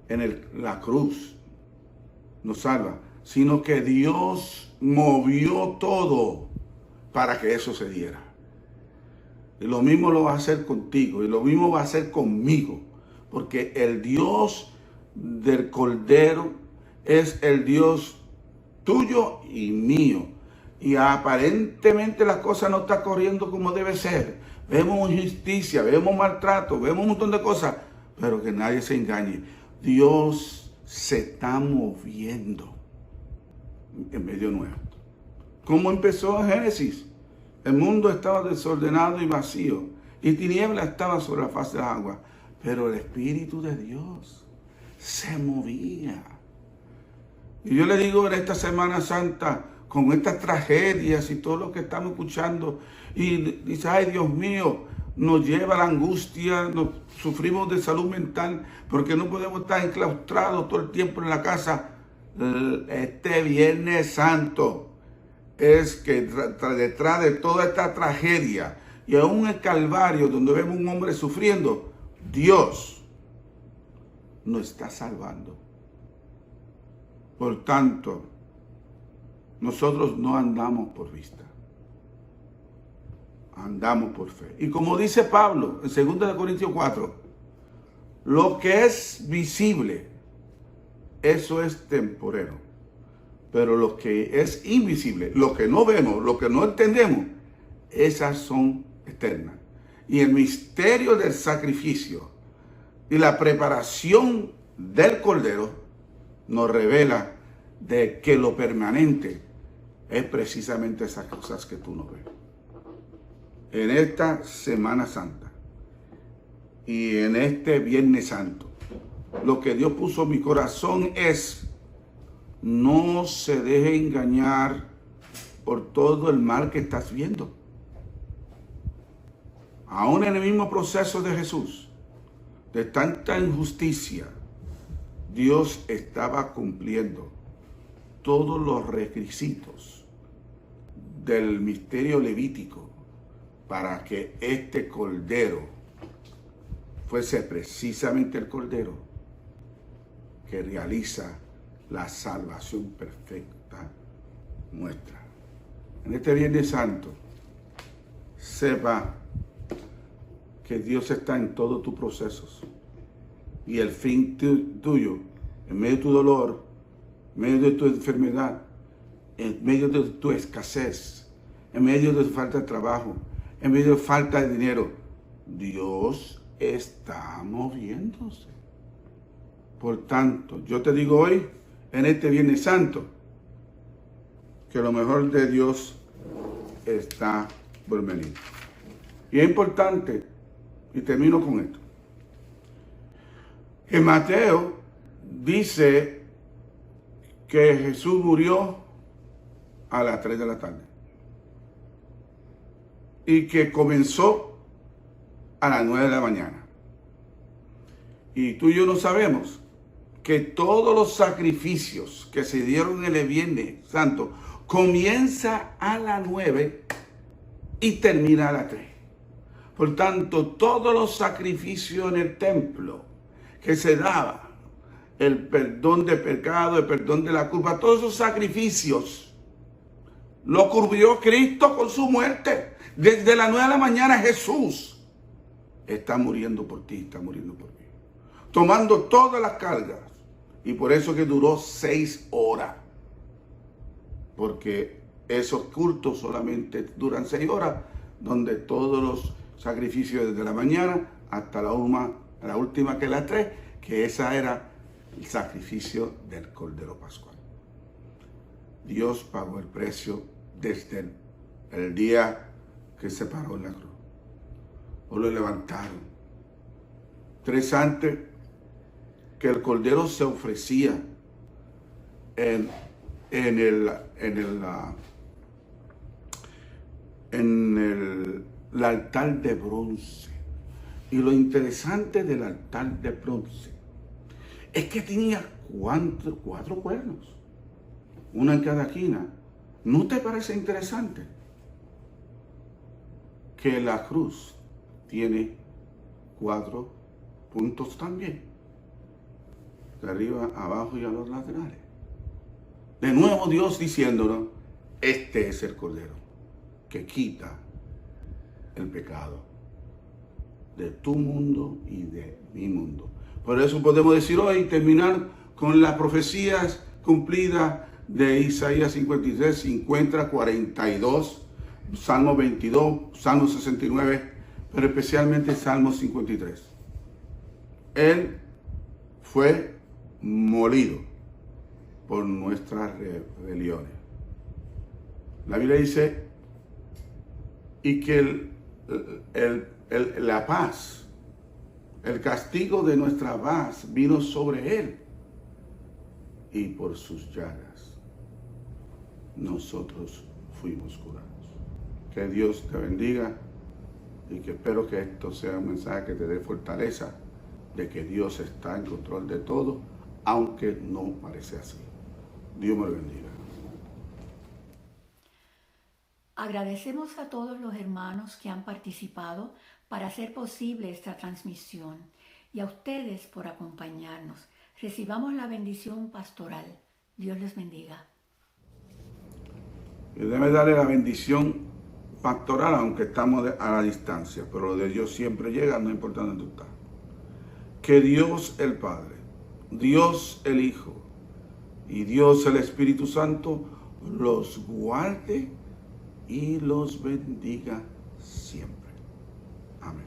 en la cruz nos salva, sino que Dios movió todo para que eso se diera. Y lo mismo lo va a hacer contigo, y lo mismo va a hacer conmigo, porque el Dios del Cordero es el Dios tuyo y mío. Y aparentemente la cosa no está corriendo como debe ser. Vemos injusticia, vemos maltrato, vemos un montón de cosas, pero que nadie se engañe. Dios se está moviendo en medio nuestro. ¿Cómo empezó en Génesis? El mundo estaba desordenado y vacío, y tiniebla estaba sobre la faz del agua, pero el Espíritu de Dios se movía. Y yo le digo en esta Semana Santa, con estas tragedias y todo lo que estamos escuchando, y dice, ay Dios mío, nos lleva a la angustia, sufrimos de salud mental, porque no podemos estar enclaustrados todo el tiempo en la casa. Este Viernes Santo es que detrás de toda esta tragedia, y aún el Calvario, donde vemos un hombre sufriendo, Dios nos está salvando. Por tanto, nosotros no andamos por vista, andamos por fe. Y como dice Pablo en 2 Corintios 4, lo que es visible, eso es temporero. Pero lo que es invisible, lo que no vemos, lo que no entendemos, esas son eternas. Y el misterio del sacrificio y la preparación del Cordero nos revela de que lo permanente es precisamente esas cosas que tú no ves. En esta Semana Santa y en este Viernes Santo, lo que Dios puso en mi corazón es: no se deje engañar por todo el mal que estás viendo. Aún en el mismo proceso de Jesús, de tanta injusticia, Dios estaba cumpliendo todos los requisitos del misterio levítico para que este Cordero fuese precisamente el Cordero que realiza la salvación perfecta nuestra. En este Viernes Santo, sepa que Dios está en todos tus procesos, y el fin tuyo, en medio de tu dolor, en medio de tu enfermedad, en medio de tu escasez, en medio de tu falta de trabajo, en medio de falta de dinero, Dios está moviéndose. Por tanto, yo te digo hoy, en este Viernes Santo, que lo mejor de Dios está por venir. Y es importante, y termino con esto, que Mateo dice que Jesús murió a las 3 de la tarde y que comenzó a las 9 de la mañana. Y tú y yo no sabemos que todos los sacrificios que se dieron en el Viernes Santo comienza a las 9 y termina a las 3. Por tanto, todos los sacrificios en el templo que se daba, el perdón de pecado, el perdón de la culpa, todos esos sacrificios lo cubrió Cristo con su muerte. Desde las 9 de la mañana Jesús está muriendo por ti, está muriendo por mí, tomando todas las cargas. Y por eso que duró 6 horas. Porque esos cultos solamente duran 6 horas, donde todos los sacrificios desde la mañana hasta la última que es las 3, que esa era el sacrificio del Cordero Pascual. Dios pagó el precio desde el día que se paró en la cruz. O lo levantaron. 3 antes que el Cordero se ofrecía en el altar de bronce. Y lo interesante del altar de bronce es que tenía 4 cuernos, una en cada esquina. ¿No te parece interesante que la cruz tiene 4 puntos también? De arriba, abajo y a los laterales. De nuevo Dios diciéndonos, este es el Cordero que quita el pecado de tu mundo y de mi mundo. Por eso podemos decir hoy, terminar con las profecías cumplidas de Isaías 53, 50, 42, Salmo 22, Salmo 69, pero especialmente Salmo 53. Él fue molido por nuestras rebeliones. La Biblia dice, y que la paz, el castigo de nuestra paz vino sobre él, y por sus llagas nosotros fuimos curados. Que Dios te bendiga, y que espero que esto sea un mensaje que te dé fortaleza de que Dios está en control de todo, aunque no parece así. Dios me lo bendiga. Agradecemos a todos los hermanos que han participado para hacer posible esta transmisión y a ustedes por acompañarnos. Recibamos la bendición pastoral. Dios les bendiga. Y debe darle la bendición pastoral, aunque estamos a la distancia, pero lo de Dios siempre llega, no importa dónde tú estás. Que Dios el Padre, Dios el Hijo y Dios el Espíritu Santo los guarde y los bendiga siempre. Amén.